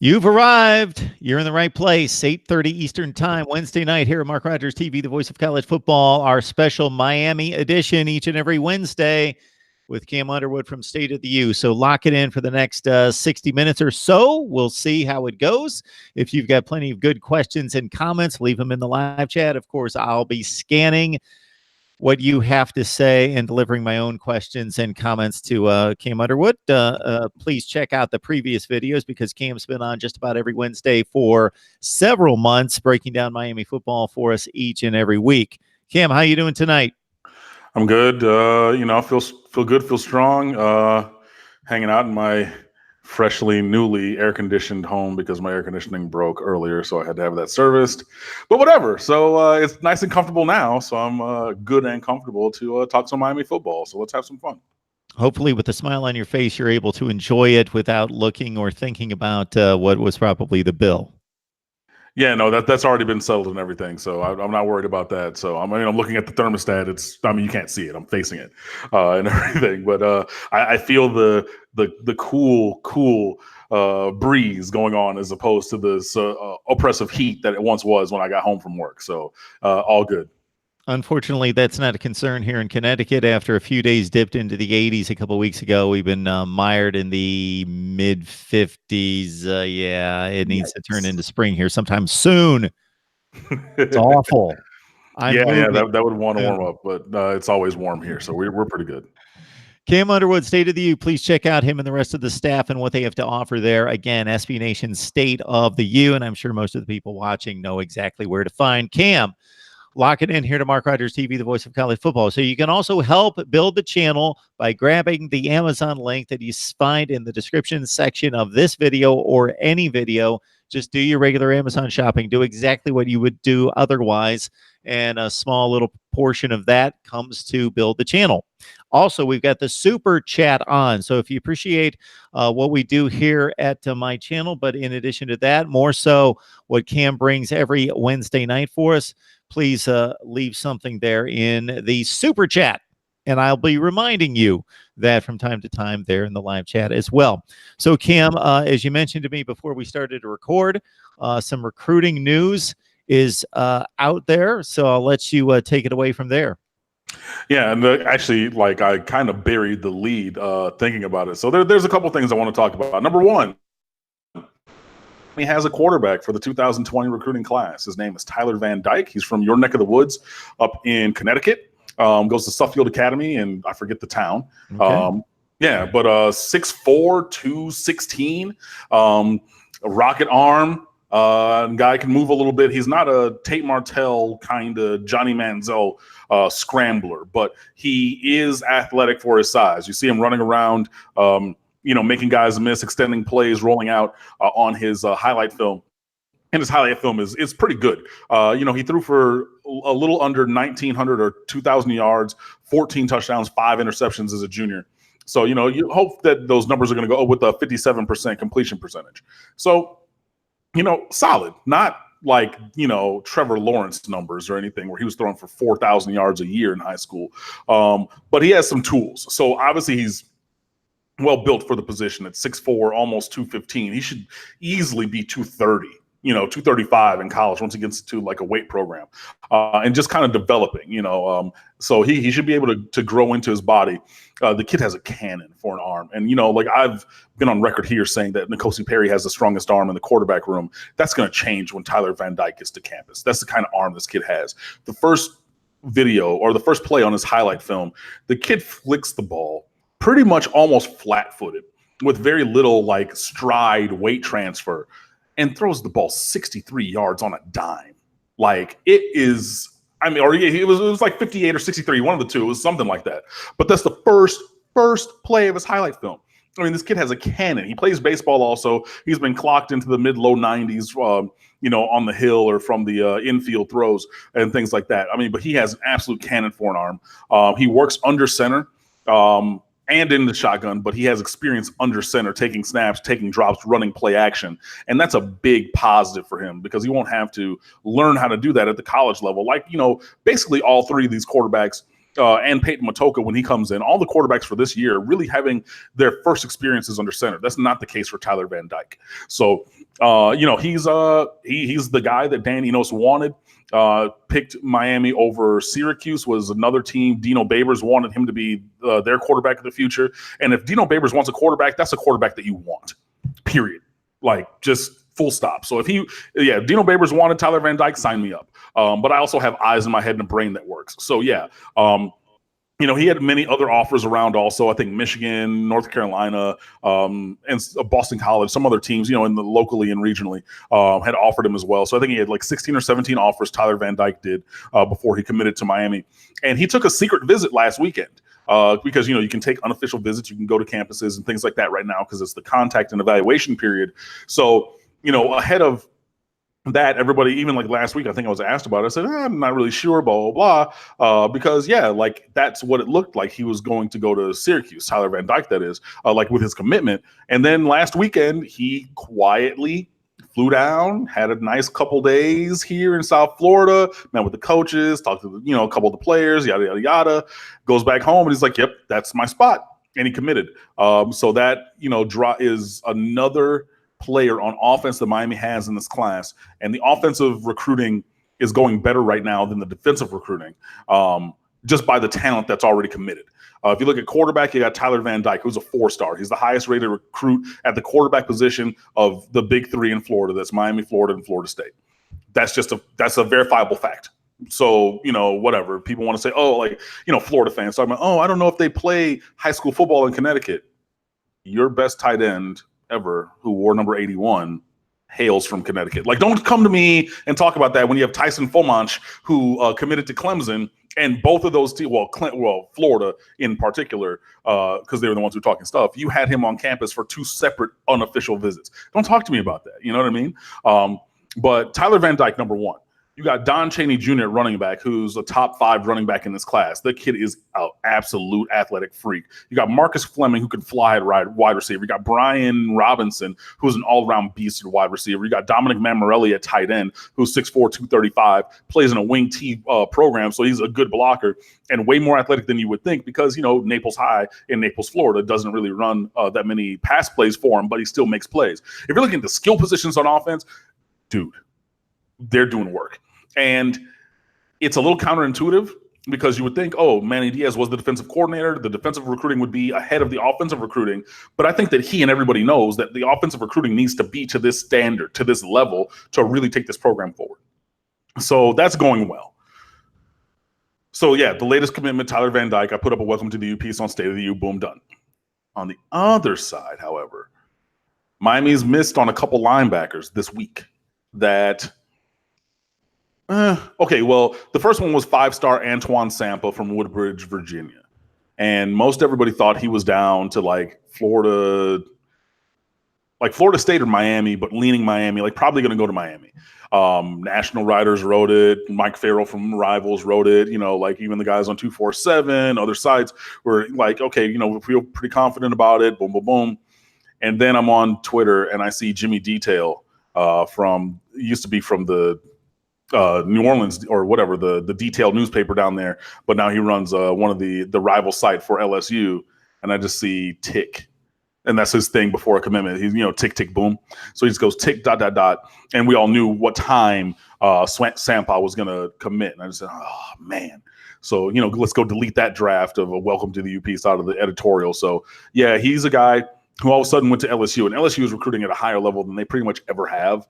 You've arrived. You're in the right place. 8:30 Eastern Time, Wednesday night here at Mark Rogers TV, the voice of college football. Our special Miami edition each and every Wednesday with Cam Underwood from State of the U. So lock it in for the next 60 minutes or so. We'll see how it goes. If you've got plenty of good questions and comments, leave them in the live chat. Of course, I'll be scanning what you have to say and delivering my own questions and comments to Cam Underwood. Please check out the previous videos because Cam's been on just about every Wednesday for several months, breaking down Miami football for us each and every week. Cam, how you doing tonight? I'm good. Feel good, feel strong. Hanging out in my newly air-conditioned home because my air conditioning broke earlier, so I had to have that serviced. But whatever. So it's nice and comfortable now, so I'm good and comfortable to talk some Miami football. So let's have some fun. Hopefully, with a smile on your face, you're able to enjoy it without looking or thinking about what was probably the bill. Yeah, no, that's already been settled and everything, so I'm not worried about that. So I'm looking at the thermostat. You can't see it. I'm facing it and everything, but I feel the cool breeze going on as opposed to this oppressive heat that it once was when I got home from work. So all good. Unfortunately, that's not a concern here in Connecticut. After a few days dipped into the 80s a couple of weeks ago, we've been mired in the mid 50s. Yeah, it needs to turn into spring here sometime soon. It's awful. That would want to warm up, but it's always warm here, so we're pretty good. Cam Underwood, State of the U. Please check out him and the rest of the staff and what they have to offer there. Again, SB Nation State of the U, and I'm sure most of the people watching know exactly where to find Cam. Lock it in here to Mark Rogers TV, the voice of college football. So you can also help build the channel by grabbing the Amazon link that you find in the description section of this video or any video. Just do your regular Amazon shopping. Do exactly what you would do otherwise. And a small little portion of that comes to build the channel. Also, we've got the super chat on. So if you appreciate what we do here at my channel, but in addition to that, more so what Cam brings every Wednesday night for us, please leave something there in the super chat. And I'll be reminding you that from time to time there in the live chat as well. So, Cam, as you mentioned to me before we started to record, some recruiting news is out there. So I'll let you take it away from there. Yeah, and actually, I kind of buried the lead thinking about it. So there's a couple things I want to talk about. Number one, he has a quarterback for the 2020 recruiting class. His name is Tyler Van Dyke. He's from your neck of the woods up in Connecticut. Goes to Suffield Academy, and I forget the town. Okay. 6'4", 216, rocket arm. Guy can move a little bit. He's not a Tate Martell kind of Johnny Manziel scrambler, but he is athletic for his size. You see him running around, making guys miss, extending plays, rolling out on his highlight film. And his highlight film is pretty good. He threw for a little under 1,900 or 2,000 yards, 14 touchdowns, 5 interceptions as a junior. So, you hope that those numbers are going to go with a 57% completion percentage. So, solid. Not like, Trevor Lawrence numbers or anything where he was throwing for 4,000 yards a year in high school. But he has some tools. So, obviously, he's well built for the position at 6'4", almost 215. He should easily be 230. 235 in college once he gets to like a weight program and just kind of developing, so he should be able to grow into his body. The kid has a cannon for an arm. And, I've been on record here saying that N'Kosi Perry has the strongest arm in the quarterback room. That's going to change when Tyler Van Dyke gets to campus. That's the kind of arm this kid has. The first video or the first play on his highlight film, the kid flicks the ball pretty much almost flat-footed with very little stride weight transfer, and throws the ball 63 yards on a dime. It was like 58 or 63, one of the two. It was something like that. But that's the first play of his highlight film. This kid has a cannon. He plays baseball also. He's been clocked into the mid-low 90s, on the hill or from the infield throws and things like that. But he has an absolute cannon for an arm. He works under center. And in the shotgun, but he has experience under center, taking snaps, taking drops, running play action. And that's a big positive for him because he won't have to learn how to do that at the college level. Basically all three of these quarterbacks and Peyton Matoka when he comes in, all the quarterbacks for this year really having their first experiences under center. That's not the case for Tyler Van Dyke. So, he's the guy that Dan Enos wanted. Picked Miami over Syracuse, was another team. Dino Babers wanted him to be their quarterback of the future. And if Dino Babers wants a quarterback, that's a quarterback that you want, period. Like, just full stop. So if Dino Babers wanted Tyler Van Dyke, sign me up. But I also have eyes in my head and a brain that works. So yeah, he had many other offers around also. I think Michigan, North Carolina, and Boston College, some other teams, in the locally and regionally, had offered him as well. So I think he had like 16 or 17 offers, Tyler Van Dyke did, before he committed to Miami. And he took a secret visit last weekend. Because, you can take unofficial visits, you can go to campuses and things like that right now because it's the contact and evaluation period. So, ahead of that, everybody, even like last week, I think I was asked about it. I said, I'm not really sure, blah, blah, blah. Because, that's what it looked like. He was going to go to Syracuse, Tyler Van Dyke, that is, with his commitment. And then last weekend, he quietly flew down, had a nice couple days here in South Florida, met with the coaches, talked to a couple of the players, yada, yada, yada, goes back home and he's like, yep, that's my spot. And he committed. So that, is another player on offense that Miami has in this class. And the offensive recruiting is going better right now than the defensive recruiting, just by the talent that's already committed. If you look at quarterback, you got Tyler Van Dyke, who's a 4-star. He's the highest rated recruit at the quarterback position of the big three in Florida. That's Miami, Florida, and Florida State. That's a verifiable fact. So, whatever. People want to say, Florida fans talking about, I don't know if they play high school football in Connecticut. Your best tight end ever, who wore number 81, hails from Connecticut. Like, don't come to me and talk about that when you have Tyson Fomanch, who committed to Clemson, and both of those teams, Florida in particular, because they were the ones who were talking stuff. You had him on campus for 2 separate unofficial visits. Don't talk to me about that. You know what I mean? But Tyler Van Dyke, number one. You got Don Chaney Jr. at running back, who's a top 5 running back in this class. The kid is an absolute athletic freak. You got Marcus Fleming, who can fly at wide receiver. You got Brian Robinson, who's an all-around beast at wide receiver. You got Dominic Mammarelli at tight end, who's 6'4", 235, plays in a wing T program, so he's a good blocker and way more athletic than you would think because, Naples High in Naples, Florida doesn't really run that many pass plays for him, but he still makes plays. If you're looking at the skill positions on offense, dude, they're doing work. And it's a little counterintuitive because you would think, Manny Diaz was the defensive coordinator. The defensive recruiting would be ahead of the offensive recruiting. But I think that he and everybody knows that the offensive recruiting needs to be to this standard, to this level, to really take this program forward. So that's going well. So, yeah, the latest commitment, Tyler Van Dyke. I put up a welcome to the U piece on State of the U. Boom, done. On the other side, however, Miami's missed on a couple linebackers this week that – the first one was 5-star Antoine Sampa from Woodbridge, Virginia. And most everybody thought he was down to Florida State or Miami, but leaning Miami, probably going to go to Miami. National writers wrote it. Mike Farrell from Rivals wrote it. Even the guys on 247, other sites were okay, we feel pretty confident about it. Boom, boom, boom. And then I'm on Twitter and I see Jimmy Detail used to be from the New Orleans or whatever, the Detail newspaper down there, but now he runs one of the rival site for LSU, and I just see tick, and that's his thing before a commitment. He's tick tick boom, so he just goes tick ... and we all knew what time Sampa was going to commit, and I just said, oh man. So let's go delete that draft of a welcome to the U piece out of the editorial. So yeah, he's a guy who all of a sudden went to LSU, and LSU is recruiting at a higher level than they pretty much ever have.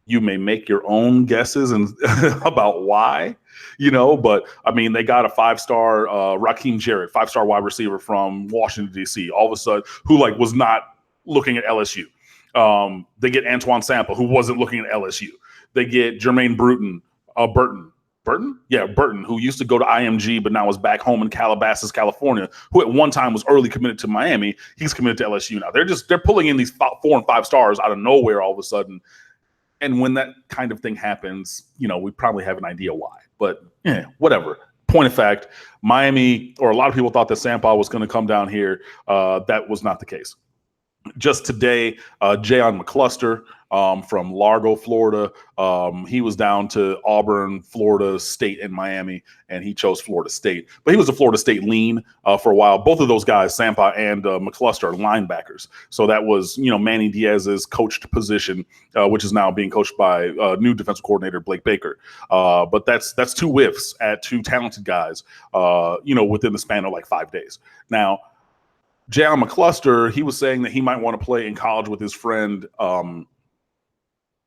You may make your own guesses and about why, but I mean, they got a 5-star Raheem Jarrett, 5-star wide receiver from Washington, D.C., all of a sudden, who was not looking at LSU. They get Antoine Sampa, who wasn't looking at LSU. They get Jermaine Burton, who used to go to IMG, but now is back home in Calabasas, California, who at one time was early committed to Miami. He's committed to LSU now. They're pulling in these 4 and 5 stars out of nowhere all of a sudden. And when that kind of thing happens, we probably have an idea why. But whatever. Point of fact, Miami, or a lot of people thought that Sampa was going to come down here. That was not the case. Just today, Jayon McCluster from Largo, Florida. He was down to Auburn, Florida State, and Miami, and he chose Florida State. But he was a Florida State lean for a while. Both of those guys, Sampa and McCluster, are linebackers. So that was, Manny Diaz's coached position, which is now being coached by new defensive coordinator Blake Baker. But that's two whiffs at two talented guys, within the span of like 5 days. Now, Jalen McCluster, he was saying that he might want to play in college with his friend, oh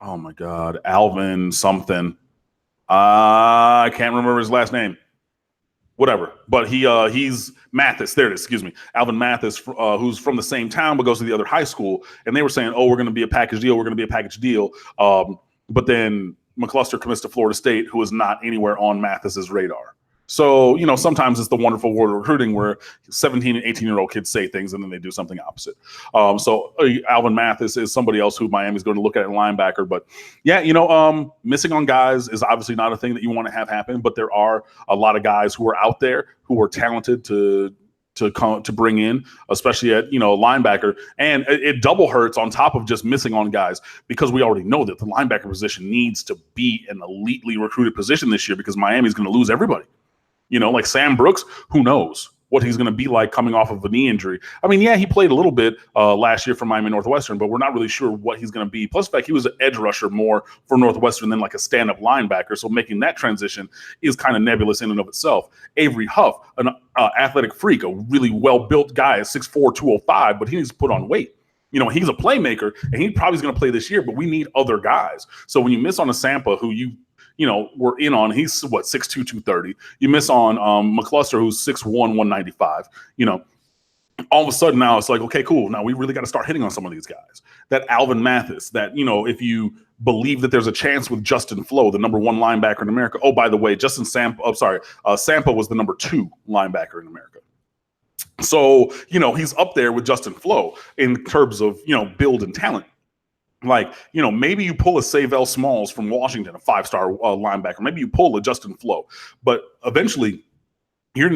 my God, Alvin something. I can't remember his last name. Whatever. But he's Mathis. There it is. Excuse me. Alvin Mathis, who's from the same town but goes to the other high school. And they were saying, oh, we're going to be a package deal. We're going to be a package deal. But then McCluster commits to Florida State, who is not anywhere on Mathis's radar. So, sometimes it's the wonderful world of recruiting where 17 and 18-year-old kids say things and then they do something opposite. So Alvin Mathis is somebody else who Miami's going to look at in linebacker. But yeah, missing on guys is obviously not a thing that you want to have happen, but there are a lot of guys who are out there who are talented to bring in, especially at linebacker, and it double hurts on top of just missing on guys, because we already know that the linebacker position needs to be an elitely recruited position this year, because Miami's going to lose everybody. Like Sam Brooks, who knows what he's going to be like coming off of a knee injury. I mean, yeah, he played a little bit last year for Miami Northwestern, but we're not really sure what he's going to be. Plus, the fact he was an edge rusher more for Northwestern than like a stand-up linebacker, so making that transition is kind of nebulous in and of itself. Avery Huff, an athletic freak, a really well-built guy, 6'4", 205, but he needs to put on weight. He's a playmaker, and he probably is going to play this year, but we need other guys. So when you miss on a Sampa, who we're in on, he's 6'2", 230. You miss on McCluster, who's 6'1", 195. All of a sudden now it's like, okay, cool. Now we really got to start hitting on some of these guys. That Alvin Mathis, that, if you believe that there's a chance with Justin Flo, the number 1 linebacker in America. Oh, by the way, Sampa was the number 2 linebacker in America. So, he's up there with Justin Flo in terms of, build and talent. Like, maybe you pull a Savell Smalls from Washington, a 5-star linebacker. Maybe you pull a Justin Flo, but eventually you're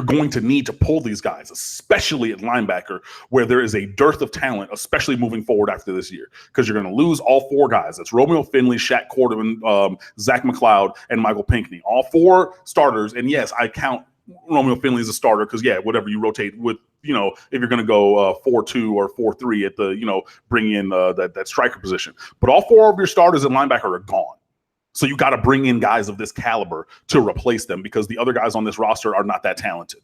going to need to pull these guys, especially at linebacker, where there is a dearth of talent, especially moving forward after this year, because you're going to lose all 4 guys. That's Romeo Finley, Shaq Quarterman, Zach McLeod, and Michael Pinckney. All 4 starters. And yes, I count Romeo Finley as a starter because, yeah, whatever you rotate with, if you're going to go 4-2 or 4-3 at the, bring in that striker position. But all 4 of your starters at linebacker are gone. So you got to bring in guys of this caliber to replace them, because the other guys on this roster are not that talented.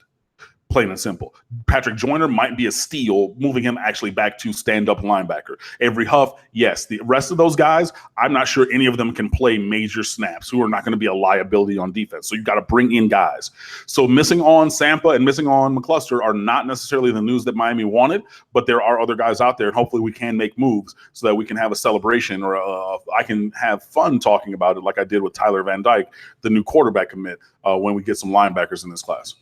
Plain and simple. Patrick Joyner might be a steal, moving him actually back to stand-up linebacker. Avery Huff, yes. The rest of those guys, I'm not sure any of them can play major snaps, who are not going to be a liability on defense. So you got to bring in guys. So missing on Sampa and missing on McCluster are not necessarily the news that Miami wanted, but there are other guys out there, and hopefully we can make moves so that we can have a celebration, or I can have fun talking about it like I did with Tyler Van Dyke, the new quarterback commit, when we get some linebackers in this class.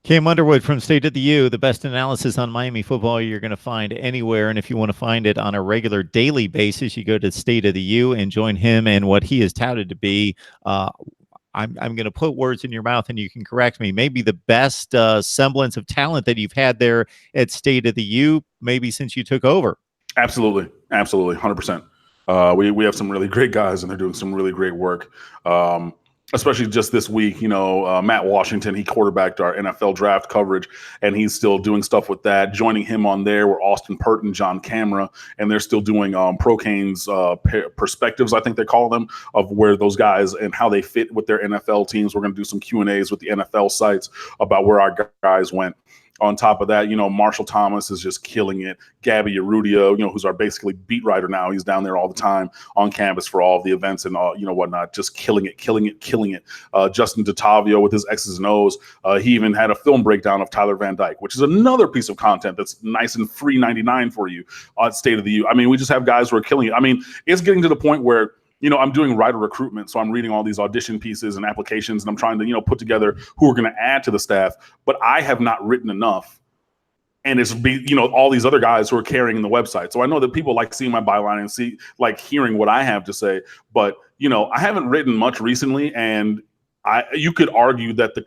Cam Underwood from State of the U, the best analysis on Miami football you're going to find anywhere. And if you want to find it on a regular daily basis, you go to State of the U and join him and what he is touted to be. I'm going to put words in your mouth and you can correct me. Maybe the best semblance of talent that you've had there at State of the U, maybe since you took over. Absolutely. 100%. We have some really great guys, and they're doing some really great work. Especially just this week, Matt Washington, he quarterbacked our NFL draft coverage, and he's still doing stuff with that. Joining him on there were Austin Pert and John Camera, and they're still doing Procane's perspectives, I think they call them, of where those guys and how they fit with their NFL teams. We're going to do some Q&As with the NFL sites about where our guys went. On top of that, Marshall Thomas is just killing it. Gabby Arudio, who's our basically beat writer now. He's down there all the time on campus for all of the events and all, whatnot, just killing it. Justin DeTavio with his X's and O's. He even had a film breakdown of Tyler Van Dyke, which is another piece of content that's nice and free 99 for you on State of the U. I mean, we just have guys who are killing it. I mean, it's getting to the point where I'm doing writer recruitment, so I'm reading all these audition pieces and applications, and I'm trying to, put together who are going to add to the staff. But I have not written enough, and it's all these other guys who are carrying the website. So I know that people like seeing my byline and hearing what I have to say. But I haven't written much recently, and you could argue that the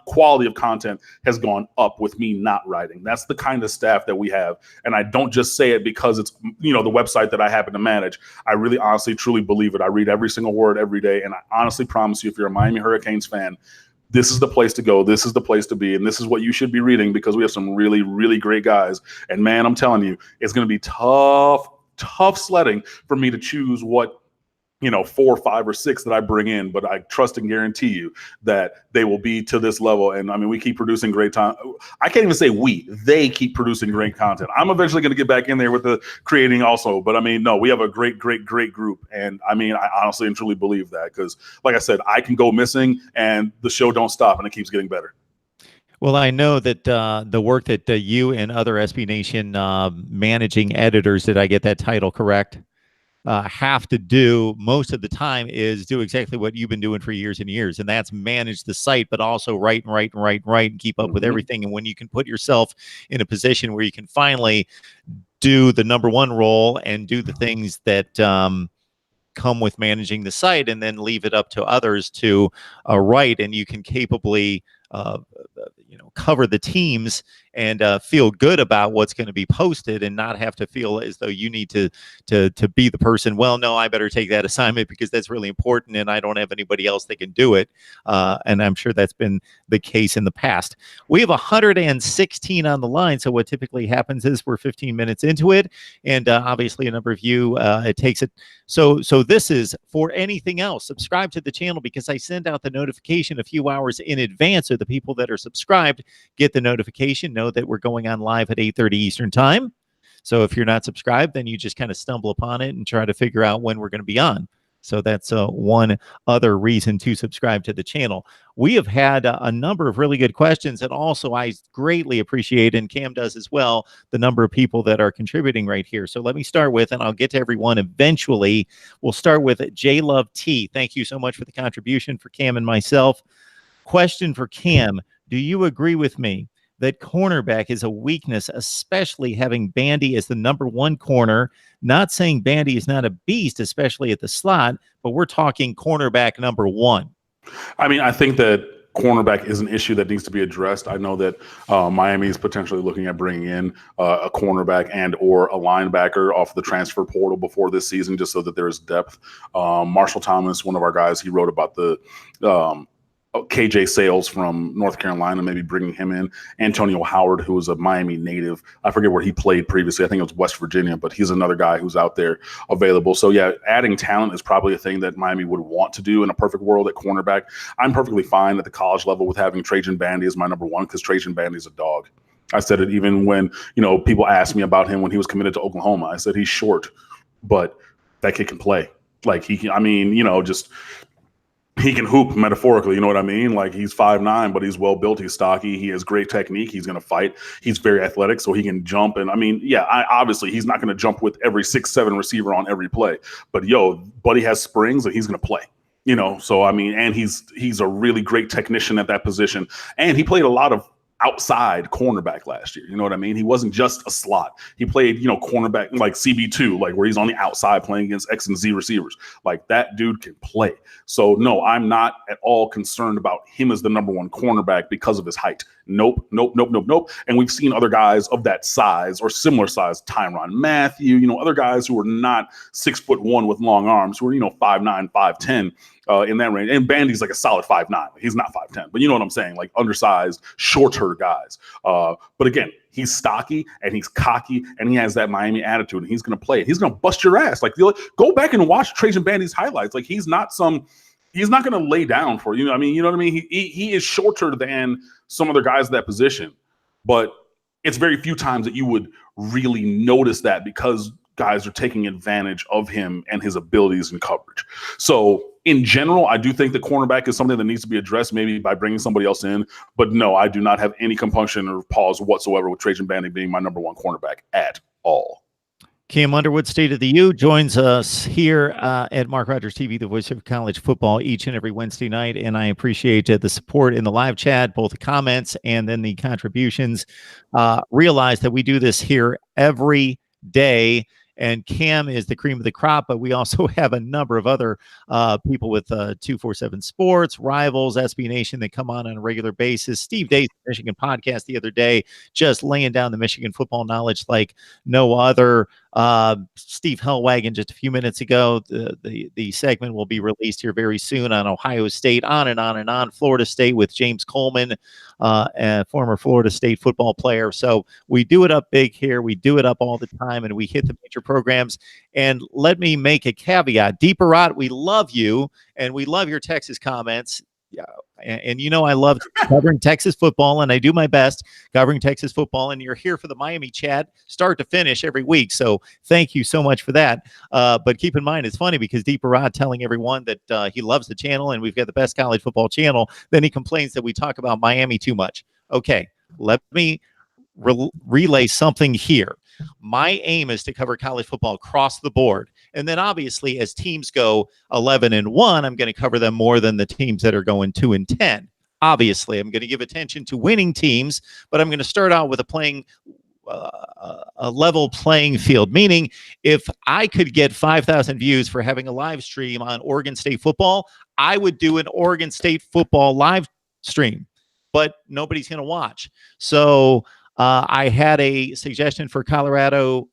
quality of content has gone up with me not writing. That's the kind of staff that we have. And I don't just say it because it's, the website that I happen to manage. I really honestly, truly believe it. I read every single word every day. And I honestly promise you, if you're a Miami Hurricanes fan, this is the place to go. This is the place to be. And this is what you should be reading, because we have some really, really great guys. And man, I'm telling you, it's going to be tough sledding for me to choose what, 4, 5, or 6 that I bring in, but I trust and guarantee you that they will be to this level. And I mean, we keep producing great time. I can't even say they keep producing great content. I'm eventually going to get back in there with the creating also, but I mean, no, we have a great group. And I mean, I honestly and truly believe that, because like I said, I can go missing and the show don't stop and it keeps getting better. Well, I know that the work that you and other SB Nation managing editors, did I get that title correct? Have to do most of the time is do exactly what you've been doing for years and years, and that's manage the site, but also write and keep up with everything. And when you can put yourself in a position where you can finally do the number one role and do the things that come with managing the site, and then leave it up to others to write, and you can capably cover the teams and feel good about what's going to be posted, and not have to feel as though you need to be the person, well, no, I better take that assignment because that's really important and I don't have anybody else that can do it. And I'm sure that's been the case in the past. We have 116 on the line. So what typically happens is we're 15 minutes into it, and obviously a number of you, it takes it. So this is for anything else. Subscribe to the channel, because I send out the notification a few hours in advance, so the people that are subscribed get the notification, know that we're going on live at 8:30 Eastern time. So if you're not subscribed, then you just kind of stumble upon it and try to figure out when we're going to be on. So that's one other reason to subscribe to the channel. We have had a number of really good questions, and also I greatly appreciate, and Cam does as well, the number of people that are contributing right here. So let me start with, and I'll get to everyone eventually. We'll start with J Love T. Thank you so much for the contribution for Cam and myself. Question for Cam: do you agree with me that cornerback is a weakness, especially having Bandy as the number one corner? Not saying Bandy is not a beast, especially at the slot, but we're talking cornerback number one. I mean, I think that cornerback is an issue that needs to be addressed. I know that Miami is potentially looking at bringing in a cornerback and or a linebacker off the transfer portal before this season, just so that there is depth. Marshall Thomas, one of our guys, he wrote about the KJ Sales from North Carolina, maybe bringing him in. Antonio Howard, who was a Miami native. I forget where he played previously. I think it was West Virginia, but he's another guy who's out there available. So yeah, adding talent is probably a thing that Miami would want to do in a perfect world at cornerback. I'm perfectly fine at the college level with having Trajan Bandy as my number one, because Trajan Bandy is a dog. I said it even when, people asked me about him when he was committed to Oklahoma. I said he's short, but that kid can play. Like he can hoop metaphorically, you know what I mean? Like he's 5'9", but he's well built. He's stocky. He has great technique. He's going to fight. He's very athletic, so he can jump. And I mean, yeah, obviously he's not going to jump with every 6'7" receiver on every play. But buddy has springs and he's going to play. So I mean, and he's a really great technician at that position. And he played a lot of outside cornerback last year. You know what I mean? He wasn't just a slot. He played, cornerback like CB2, like where he's on the outside playing against X and Z receivers. Like that dude can play. So no, I'm not at all concerned about him as the number one cornerback because of his height. Nope. And we've seen other guys of that size or similar size, Tyrann Mathieu, other guys who are not 6'1" with long arms, who are, 5'9", 5'10", in that range. And Bandy's like a solid 5'9". He's not 5'10", but you know what I'm saying? Like undersized, shorter guys. But again, he's stocky and he's cocky and he has that Miami attitude, and he's going to play it. He's going to bust your ass. Like, go back and watch Trajan Bandy's highlights. Like he's not going to lay down for you. I mean, you know what I mean? He is shorter than some other guys at that position, but it's very few times that you would really notice that, because guys are taking advantage of him and his abilities in coverage. So in general, I do think the cornerback is something that needs to be addressed, maybe by bringing somebody else in. But no, I do not have any compunction or pause whatsoever with Trajan Bandy being my number one cornerback at all. Cam Underwood, State of the U, joins us here at Mark Rogers TV, the voice of college football, each and every Wednesday night. And I appreciate the support in the live chat, both the comments and then the contributions. Realize that we do this here every day. and Cam is the cream of the crop, but we also have a number of other people with 247 Sports, Rivals, SB Nation that come on a regular basis. Steve Days, Michigan podcast the other day, just laying down the Michigan football knowledge like no other. Steve Hellwagon just a few minutes ago. The segment will be released here very soon on Ohio State, on and on and on. Florida State with James Coleman, a former Florida State football player. So we do it up big here. We do it up all the time, and we hit the major programs. And let me make a caveat. Deeper Rot, we love you, and we love your Texas comments. Yeah, and you know I love covering Texas football, and I do my best covering Texas football, and you're here for the Miami chat start to finish every week, so thank you so much for that. But keep in mind, it's funny because Deeper Rod telling everyone that he loves the channel and we've got the best college football channel, then he complains that we talk about Miami too much. Okay, let me relay something here. My aim is to cover college football across the board. And then obviously as teams go 11-1, I'm going to cover them more than the teams that are going 2-10. Obviously, I'm going to give attention to winning teams, but I'm going to start out with a level playing field, meaning if I could get 5,000 views for having a live stream on Oregon State football, I would do an Oregon State football live stream, but nobody's going to watch. So I had a suggestion for Colorado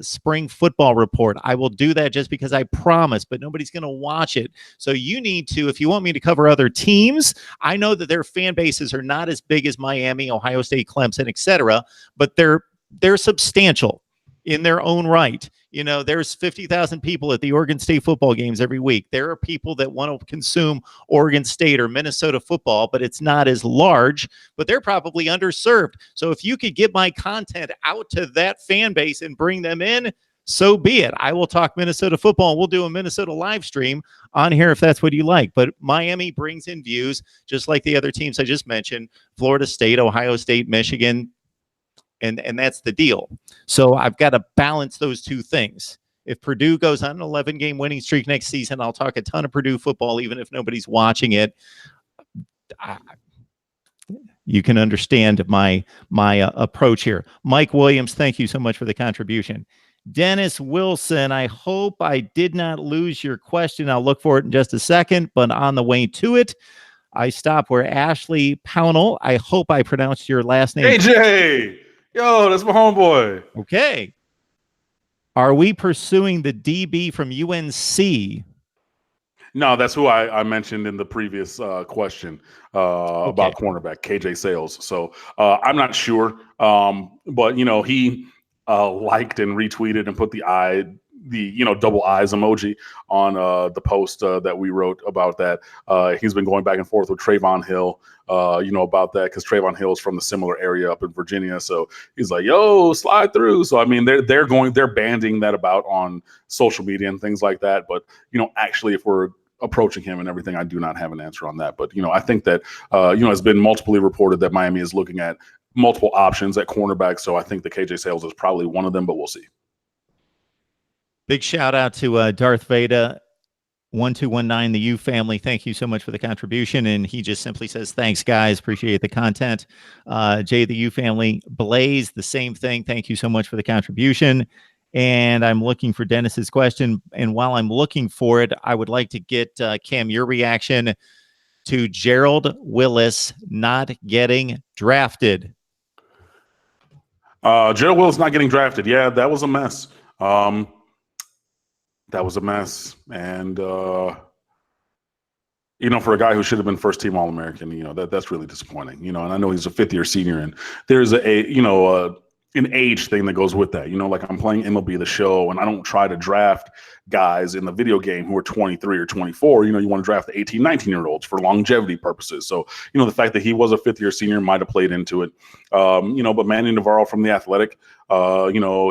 spring football report. I will do that just because I promise, but nobody's going to watch it. So you need to, if you want me to cover other teams, I know that their fan bases are not as big as Miami, Ohio State, Clemson, etc., but they're substantial in their own right. You know, there's 50,000 people at the Oregon State football games every week. There are people that want to consume Oregon State or Minnesota football, but it's not as large, but they're probably underserved. So if you could get my content out to that fan base and bring them in, so be it. I will talk Minnesota football. We'll do a Minnesota live stream on here if that's what you like. But Miami brings in views, just like the other teams I just mentioned, Florida State, Ohio State, Michigan, and that's the deal. So I've got to balance those two things. If Purdue goes on an 11-game winning streak next season, I'll talk a ton of Purdue football, even if nobody's watching it. You can understand my approach here. Mike Williams, thank you so much for the contribution. Dennis Wilson, I hope I did not lose your question. I'll look for it in just a second, but on the way to it, I stop where Ashley Pownell. I hope I pronounced your last name. AJ! Yo, that's my homeboy. Okay. Are we pursuing the DB from UNC? No, that's who I mentioned in the previous question about cornerback, KJ Sales. So I'm not sure. But, you know, he liked and retweeted and put the double eyes emoji on the post that we wrote about that. He's been going back and forth with Trayvon Hill, about that because Trayvon Hill is from the similar area up in Virginia. So he's like, yo, slide through. So, I mean, they're banding that about on social media and things like that. But, actually, if we're approaching him and everything, I do not have an answer on that. But, I think that, it's been multiply reported that Miami is looking at multiple options at cornerback. So I think the KJ Sales is probably one of them, but we'll see. Big shout out to Darth Vader 1219, the U family. Thank you so much for the contribution. And he just simply says, thanks, guys. Appreciate the content. Jay, the U family. Blaze, the same thing. Thank you so much for the contribution. And I'm looking for Dennis's question. And while I'm looking for it, I would like to get, Cam, your reaction to Gerald Willis not getting drafted. Gerald Willis not getting drafted. Yeah, that was a mess. That was a mess. And, for a guy who should have been first team All-American, that's really disappointing, and I know he's a fifth-year senior, and there's an age thing that goes with that. Like I'm playing MLB The Show, and I don't try to draft guys in the video game who are 23 or 24. You want to draft the 18, 19-year-olds for longevity purposes. So, the fact that he was a fifth-year senior might have played into it. But Manny Navarro from The Athletic,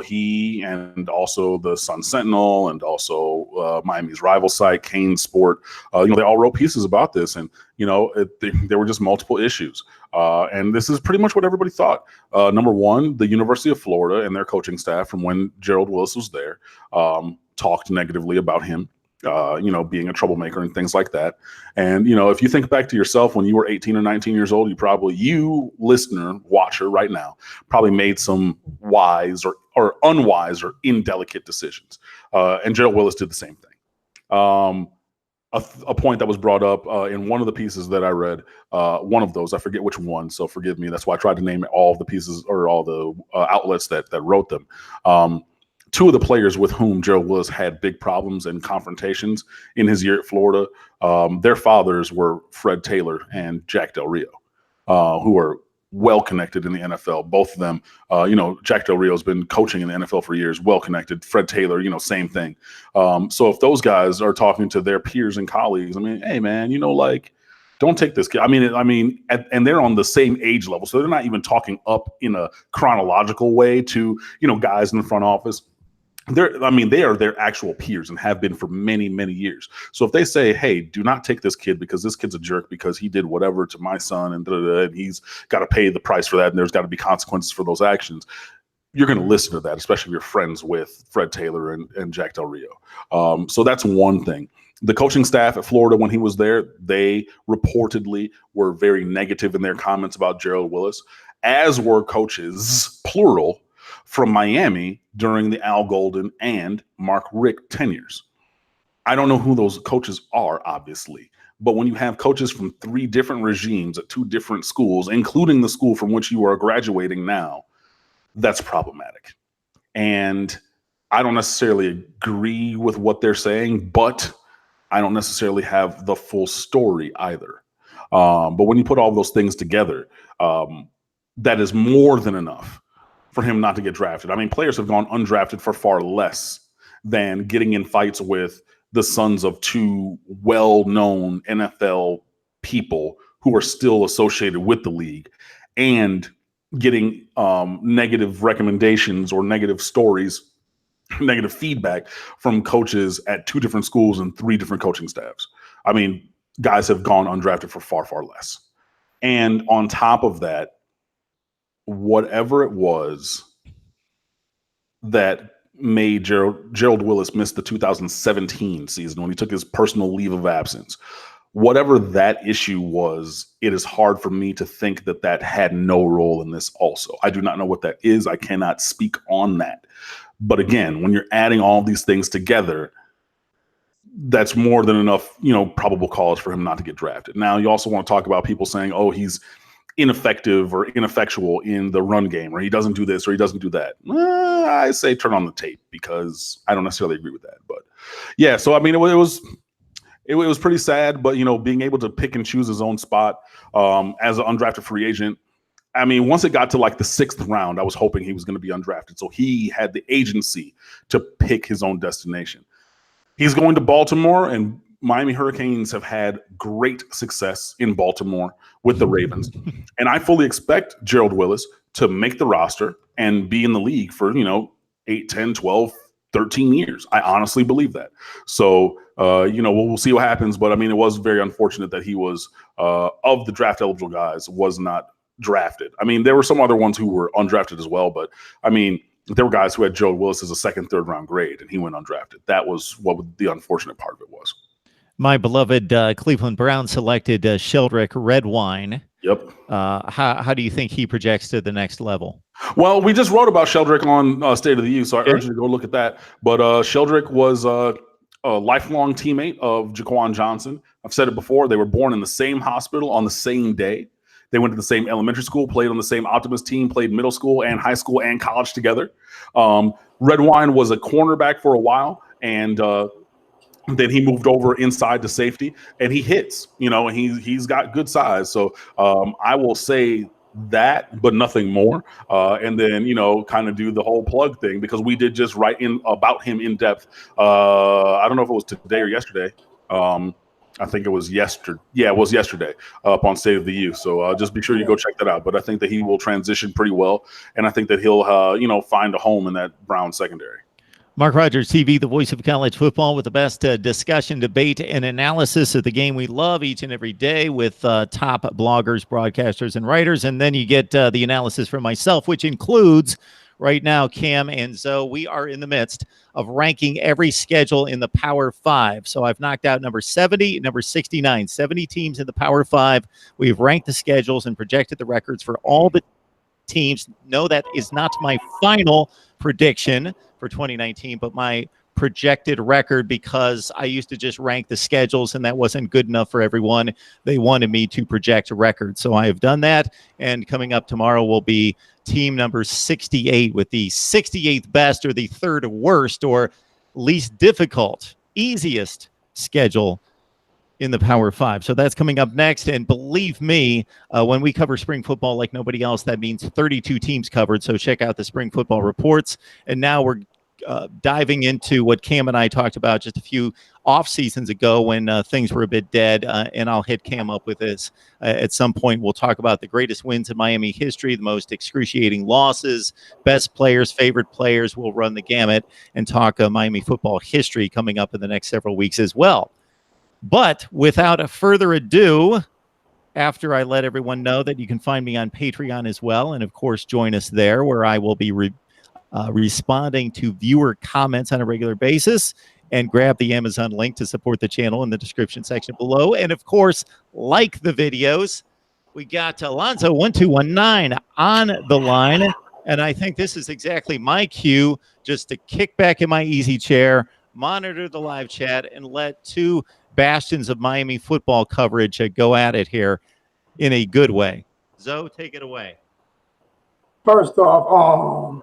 he and also the Sun Sentinel and also Miami's rival site, Kane Sport, they all wrote pieces about this. And, there were just multiple issues. And this is pretty much what everybody thought. Number one, the University of Florida and their coaching staff from when Gerald Willis was there talked negatively about him. being a troublemaker and things like that. And, if you think back to yourself when you were 18 or 19 years old, you listener, watcher right now, probably made some wise or unwise or indelicate decisions. And Gerald Willis did the same thing. A point that was brought up in one of the pieces that I read, one of those, I forget which one, so forgive me. That's why I tried to name all of the pieces or all the outlets that wrote them. Two of the players with whom Gerald Willis had big problems and confrontations in his year at Florida, their fathers were Fred Taylor and Jack Del Rio, who are well connected in the NFL. Both of them, Jack Del Rio's been coaching in the NFL for years, well connected. Fred Taylor, same thing. So if those guys are talking to their peers and colleagues, hey man, don't take this kid. And they're on the same age level, so they're not even talking up in a chronological way to guys in the front office. They are their actual peers and have been for many, many years. So if they say, hey, do not take this kid because this kid's a jerk because he did whatever to my son and he's got to pay the price for that and there's got to be consequences for those actions, you're going to listen to that, especially if you're friends with Fred Taylor and Jack Del Rio. So that's one thing. The coaching staff at Florida, when he was there, they reportedly were very negative in their comments about Gerald Willis, as were coaches, plural, from Miami during the Al Golden and Mark Richt tenures. I don't know who those coaches are, obviously, but when you have coaches from 3 different regimes at 2 different schools, including the school from which you are graduating now, that's problematic. And I don't necessarily agree with what they're saying, but I don't necessarily have the full story either. But when you put all those things together, that is more than enough for him not to get drafted. Players have gone undrafted for far less than getting in fights with the sons of 2 well-known NFL people who are still associated with the league and getting negative recommendations or negative stories, negative feedback from coaches at 2 different schools and 3 different coaching staffs. Guys have gone undrafted for far, far less. And on top of that, whatever it was that made Gerald Willis miss the 2017 season when he took his personal leave of absence, whatever that issue was, it is hard for me to think that had no role in this also. I do not know what that is. I cannot speak on that. But again, when you're adding all these things together, that's more than enough, probable cause for him not to get drafted. Now, you also want to talk about people saying, oh, he's ineffective or ineffectual in the run game, or he doesn't do this or he doesn't do that. I say turn on the tape because I don't necessarily agree with that. But yeah, so it was pretty sad, but being able to pick and choose his own spot as an undrafted free agent. Once it got to like the 6th round, I was hoping he was going to be undrafted. So he had the agency to pick his own destination. He's going to Baltimore, and Miami Hurricanes have had great success in Baltimore with the Ravens. And I fully expect Gerald Willis to make the roster and be in the league for, 8, 10, 12, 13 years. I honestly believe that. So, we'll see what happens. But, it was very unfortunate that he was, of the draft eligible guys, was not drafted. There were some other ones who were undrafted as well. But, there were guys who had Gerald Willis as a 2nd, 3rd round grade, and he went undrafted. That was what the unfortunate part of it was. My beloved Cleveland Browns selected Sheldrick Redwine. Yep. How do you think he projects to the next level? Well, we just wrote about Sheldrick on State of the U, so I urge you to go look at that. But Sheldrick was a lifelong teammate of Jaquan Johnson. I've said it before. They were born in the same hospital on the same day. They went to the same elementary school, played on the same Optimist team, played middle school and high school and college together. Redwine was a cornerback for a while, and then he moved over inside to safety, and he hits, and he's got good size. So I will say that, but nothing more. And then, kind of do the whole plug thing, because we did just write in about him in depth. I don't know if it was today or yesterday. I think it was yesterday. Yeah, it was yesterday up on State of the U. So just be sure you go check that out. But I think that he will transition pretty well. And I think that he'll, find a home in that Brown secondary. Mark Rogers TV, the voice of college football, with the best discussion, debate, and analysis of the game we love each and every day with top bloggers, broadcasters, and writers. And then you get the analysis from myself, which includes right now, Cam and Zoe, we are in the midst of ranking every schedule in the Power 5. So I've knocked out number 70, number 69, 70 teams in the Power 5. We've ranked the schedules and projected the records for all the teams. No, that is not my final prediction for 2019, but my projected record, because I used to just rank the schedules and that wasn't good enough for everyone. They wanted me to project a record. So I have done that. And coming up tomorrow will be team number 68 with the 68th best or the third worst or least difficult, easiest schedule in the Power 5. So that's coming up next. And believe me, when we cover spring football like nobody else, that means 32 teams covered. So check out the spring football reports. And now we're diving into what Cam and I talked about just a few off seasons ago when things were a bit dead. And I'll hit Cam up with this at some point. We'll talk about the greatest wins in Miami history, the most excruciating losses, best players, favorite players. We'll run the gamut and talk Miami football history coming up in the next several weeks as well. But without further ado, after I let everyone know that you can find me on Patreon as well, and of course join us there where I will be responding to viewer comments on a regular basis, and grab the Amazon link to support the channel in the description section below. And of course, like the videos. We got Alonzo 1219 on the line, and I think this is exactly my cue just to kick back in my easy chair, monitor the live chat, and let two bastions of Miami football coverage go at it here in a good way. Zoe, take it away. First off,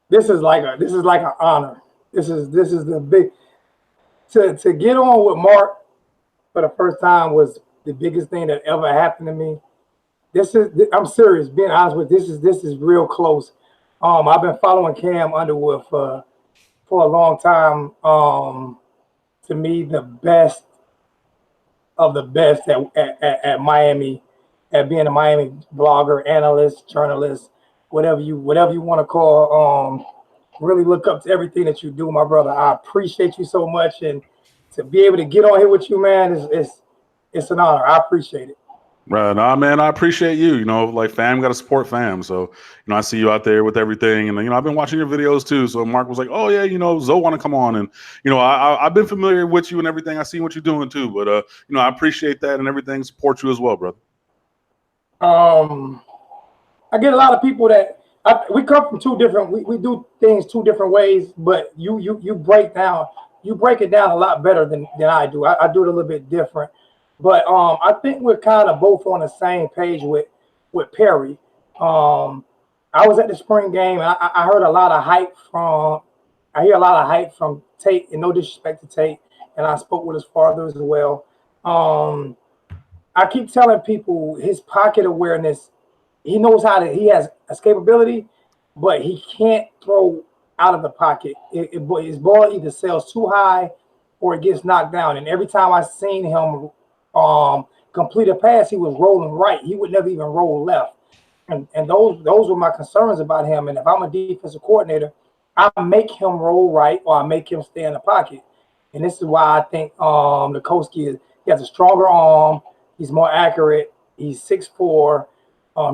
this is like an honor. This is the big to get on with Mark for the first time was the biggest thing that ever happened to me. I'm serious, being honest with you, this is real close. I've been following Cam Underwood for a long time. To me, the best of the best at Miami, at being a Miami blogger, analyst, journalist, whatever you want to call. Really look up to everything that you do, my brother. I appreciate you so much, and to be able to get on here with you, man, it's an honor. I appreciate it. Right. Nah, man, I appreciate you. You know, like fam got to support fam. So, you know, I see you out there with everything. And, you know, I've been watching your videos too. So Mark was like, oh, yeah, you know, Zoe want to come on. And, you know, I've been familiar with you and everything. I see what you're doing too. But, you know, I appreciate that and everything. Support you as well, brother. I get a lot of people that we come from two different. We do things two different ways. But you break it down a lot better than I do. I do it a little bit different. But I think we're kind of both on the same page with Perry. I was at the spring game, and I heard a lot of hype from Tate, and no disrespect to Tate, and I spoke with his father as well. I keep telling people his pocket awareness, he has escapability, but he can't throw out of the pocket. His ball either sails too high or it gets knocked down. And every time I seen him complete a pass, he was rolling right. He would never even roll left. And those were my concerns about him. And if I'm a defensive coordinator, I make him roll right or I make him stay in the pocket. And this is why I think Nikoski he has a stronger arm. He's more accurate. He's 6'4".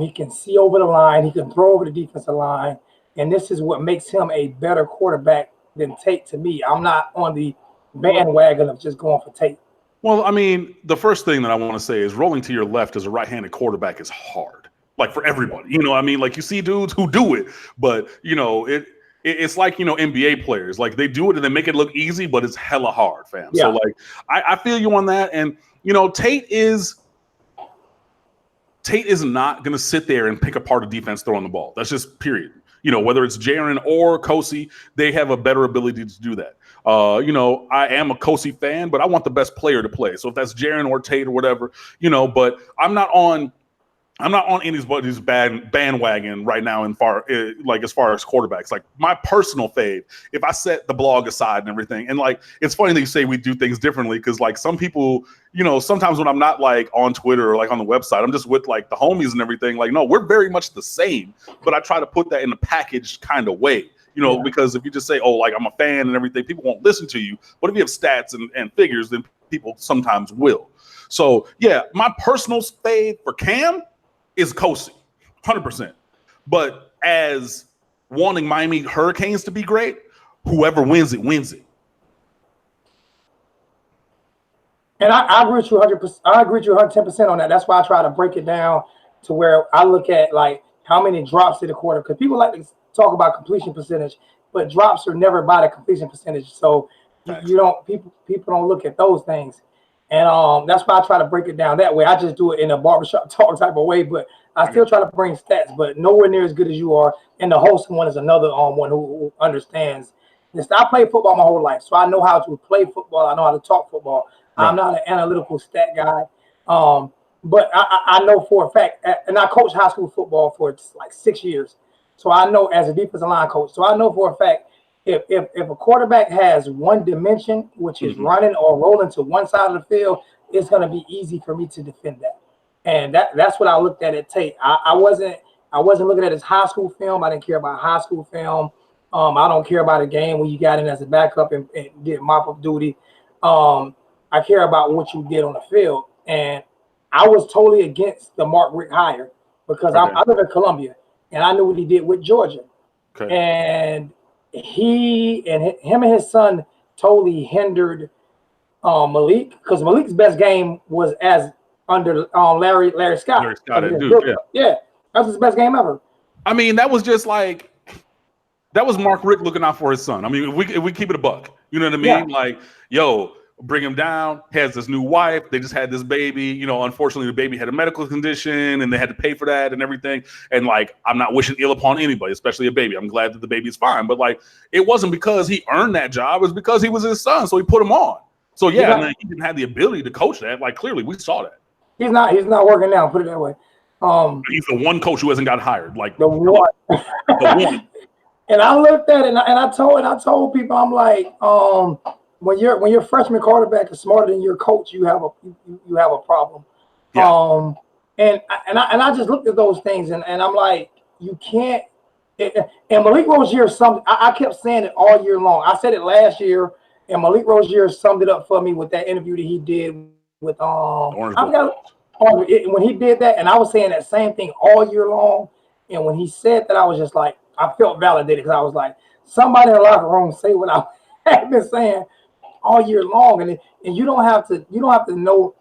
He can see over the line. He can throw over the defensive line. And this is what makes him a better quarterback than Tate to me. I'm not on the bandwagon of just going for Tate. Well, I mean, the first thing that I want to say is rolling to your left as a right-handed quarterback is hard. Like for everybody, you know what I mean? Like you see dudes who do it, but you know, it's like, you know, NBA players, like they do it and they make it look easy, but it's hella hard, fam. Yeah. So like, I feel you on that. And, you know, Tate is not going to sit there and pick apart a defense throwing the ball. That's just period. You know, whether it's Jaron or Kosi, they have a better ability to do that. You know, I am a Kosi fan, but I want the best player to play. So if that's Jaron or Tate or whatever, you know, but I'm not on anybody's bandwagon right now as far as quarterbacks. Like my personal fave, if I set the blog aside and everything, and like it's funny that you say we do things differently because like some people, you know, sometimes when I'm not like on Twitter or like on the website, I'm just with like the homies and everything. Like, no, we're very much the same, but I try to put that in a packaged kind of way. You know, because if you just say, oh, like I'm a fan and everything, people won't listen to you. But if you have stats and figures, then people sometimes will. So, yeah, my personal fave for Cam is Kosi, 100%. But as wanting Miami Hurricanes to be great. Whoever wins it, wins it. And I agree with you 100%. I agree with you 110% on that. That's why I try to break it down to where I look at like how many drops did a quarter, because people like to talk about completion percentage, but drops are never by the completion percentage. So you don't people don't look at those things. And that's why I try to break it down that way. I just do it in a barbershop talk type of way, but I still try to bring stats, but nowhere near as good as you are. And the wholesome one is another one who understands this. I played football my whole life, so I know how to play football. I know how to talk football. I'm not an analytical stat guy, but I know for a fact, and I coached high school football for like 6 years, so I know as a defensive line coach. So I know for a fact if a quarterback has one dimension, which is running or rolling to one side of the field, it's going to be easy for me to defend that. And that's what I looked at tape. I wasn't looking at his high school film. I didn't care about high school film. I don't care about a game when you got in as a backup and did mop-up duty. I care about what you did on the field. And I was totally against the Mark Richt hire because I live in Columbia, and I knew what he did with Georgia. Okay. And him and his son totally hindered Malik, because Malik's best game was as under Larry Scott. Larry Scott, dude, yeah, that was his best game ever. I mean, that was just like, that was Mark Richt looking out for his son. I mean, if we keep it a buck, you know what I mean? Yeah. Like, yo, bring him down. Has this new wife. They just had this baby. You know, unfortunately, the baby had a medical condition, and they had to pay for that and everything. And like, I'm not wishing ill upon anybody, especially a baby. I'm glad that the baby is fine. But like, it wasn't because he earned that job. It was because he was his son, so he put him on. So yeah, I mean, he didn't have the ability to coach that. Like, clearly, we saw that. He's not working now. Put it that way. He's the one coach who hasn't got hired. Like the one. The one. And I looked at it, and I told people, I'm like, when your freshman quarterback is smarter than your coach, you have a problem. Yeah. And I just looked at those things, and I'm like, you can't. And Malik Rozier I kept saying it all year long. I said it last year, and Malik Rozier summed it up for me with that interview that he did with when he did that, and I was saying that same thing all year long. And when he said that, I was just like, I felt validated, because I was like, somebody in the locker room say what I have been saying all year long, and you don't have to know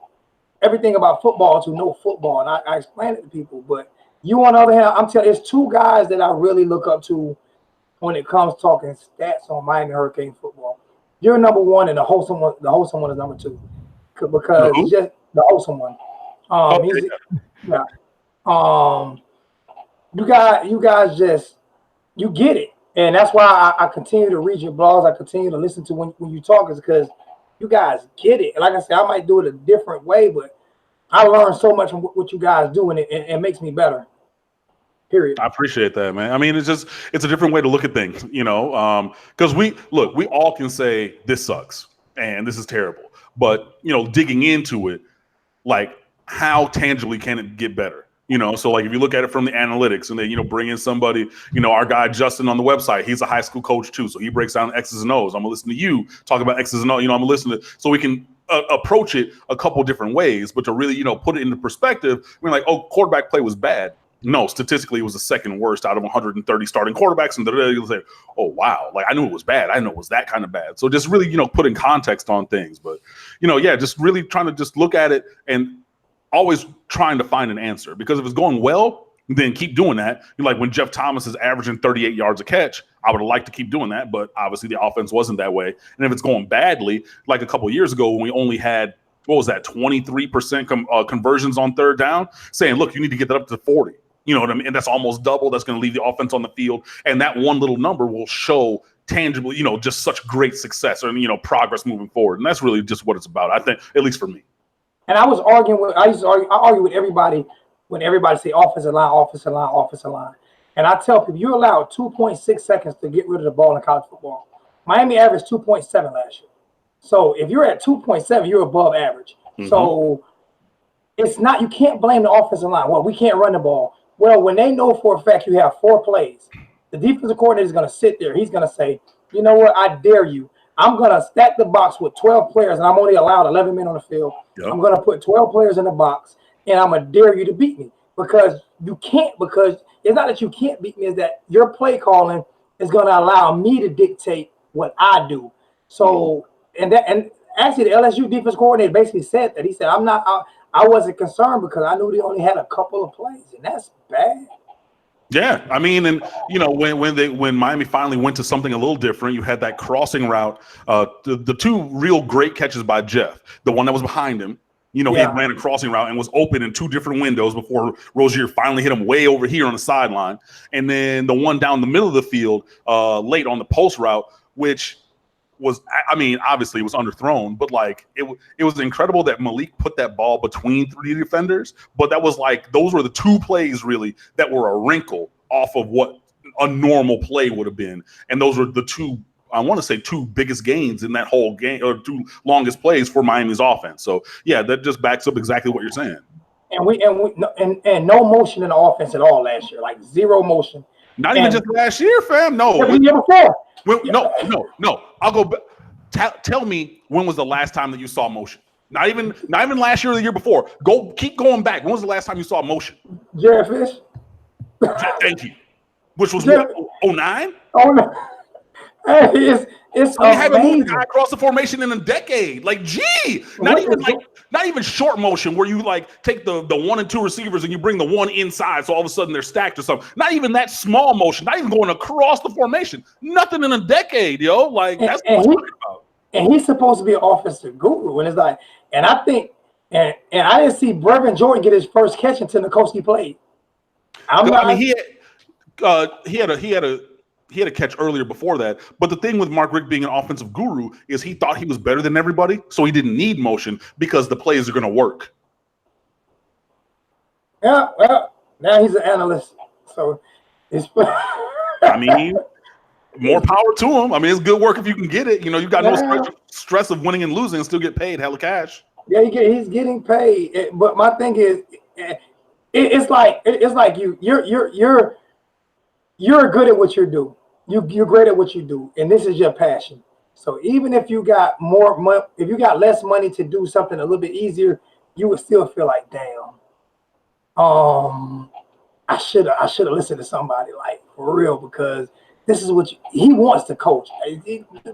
everything about football to know football. And I explain it to people, but you, on the other hand, I'm telling you, there's two guys that I really look up to when it comes to talking stats on Miami Hurricane football. You're number one, and the wholesome one is number two, because he's just the wholesome one. You guys just, you get it. And that's why I continue to read your blogs. I continue to listen to when you talk, is because you guys get it. And like I said, I might do it a different way, but I learned so much from what you guys do, and it makes me better. Period. I appreciate that, man. I mean, it's a different way to look at things, you know, because we all can say this sucks and this is terrible, but, you know, digging into it, like, how tangibly can it get better? You know, so like if you look at it from the analytics, and then, you know, bring in somebody, you know, our guy Justin on the website, he's a high school coach too, so he breaks down X's and O's. I'm gonna listen to you talk about X's and O's. You know, I'm gonna listen to, so we can approach it a couple different ways, but to really, you know, put it into perspective, we're like, oh, quarterback play was bad. No, statistically, it was the second worst out of 130 starting quarterbacks, and you'll say, oh wow, like I knew it was bad. I know it was that kind of bad. So just really, you know, putting context on things, but you know, yeah, just really trying to just look at it and always trying to find an answer, because if it's going well, then keep doing that. Like when Jeff Thomas is averaging 38 yards a catch, I would have liked to keep doing that, but obviously the offense wasn't that way. And if it's going badly, like a couple of years ago when we only had, what was that, 23% conversions on third down, saying, look, you need to get that up to 40. You know what I mean? And that's almost double. That's going to leave the offense on the field. And that one little number will show tangibly, you know, just such great success or, you know, progress moving forward. And that's really just what it's about, I think, at least for me. And I argue with everybody when everybody say offensive line. And I tell people, you allowed 2.6 seconds to get rid of the ball in college football. Miami averaged 2.7 last year. So if you're at 2.7, you're above average. Mm-hmm. So it's not, you can't blame the offensive line. Well, we can't run the ball. Well, when they know for a fact you have 4 plays, the defensive coordinator is going to sit there. He's going to say, you know what, I dare you. I'm going to stack the box with 12 players, and I'm only allowed 11 men on the field. Yep. I'm going to put 12 players in the box, and I'm going to dare you to beat me. because you can't, because it's not that you can't beat me, it's that your play calling is going to allow me to dictate what I do. So, and actually the LSU defense coordinator basically said that. He said, I wasn't concerned because I knew they only had a couple of plays, and that's bad. Yeah, I mean, and you know, when Miami finally went to something a little different, you had that crossing route, the two real great catches by Jeff, the one that was behind him. You know, he had ran a crossing route and was open in two different windows before Rozier finally hit him way over here on the sideline. And then the one down the middle of the field late on the post route, which was, I mean, obviously it was underthrown, but like it was incredible that Malik put that ball between three defenders. But that was like, those were the two plays really that were a wrinkle off of what a normal play would have been. And those were the two, I want to say, two biggest gains in that whole game, or two longest plays for Miami's offense. So yeah, that just backs up exactly what you're saying. And no motion in the offense at all last year, like zero motion. Not even just last year, fam. No, the year before. No. I'll go back. Tell me, when was the last time that you saw motion? Not even last year or the year before. Keep going back. When was the last time you saw motion? Jared Fish. Thank you. Which was what, 09? Oh no. It's we haven't moved across the formation in a decade. Like, not even short motion where you like take the 1 and 2 receivers and you bring the one inside, so all of a sudden they're stacked or something. Not even that small motion. Not even going across the formation. Nothing in a decade, yo. Like, that's what I'm talking about. And he's supposed to be an offensive guru, and it's like, and I think, and I didn't see Brevin Jordan get his first catch until Nikoski played. He had a catch earlier before that, but the thing with Mark Richt being an offensive guru is he thought he was better than everybody, so he didn't need motion because the plays are going to work. Yeah, well, now he's an analyst, so it's. I mean, more power to him. I mean, it's good work if you can get it. You know, you got no stress of winning and losing and still get paid hella cash. Yeah, he's getting paid, but my thing is, it's like you're good at what you do. You're great at what you do, and this is your passion. So even if you got more money, if you got less money to do something a little bit easier, you would still feel like, damn, I should have listened to somebody, like, for real, because this is what he wants to coach.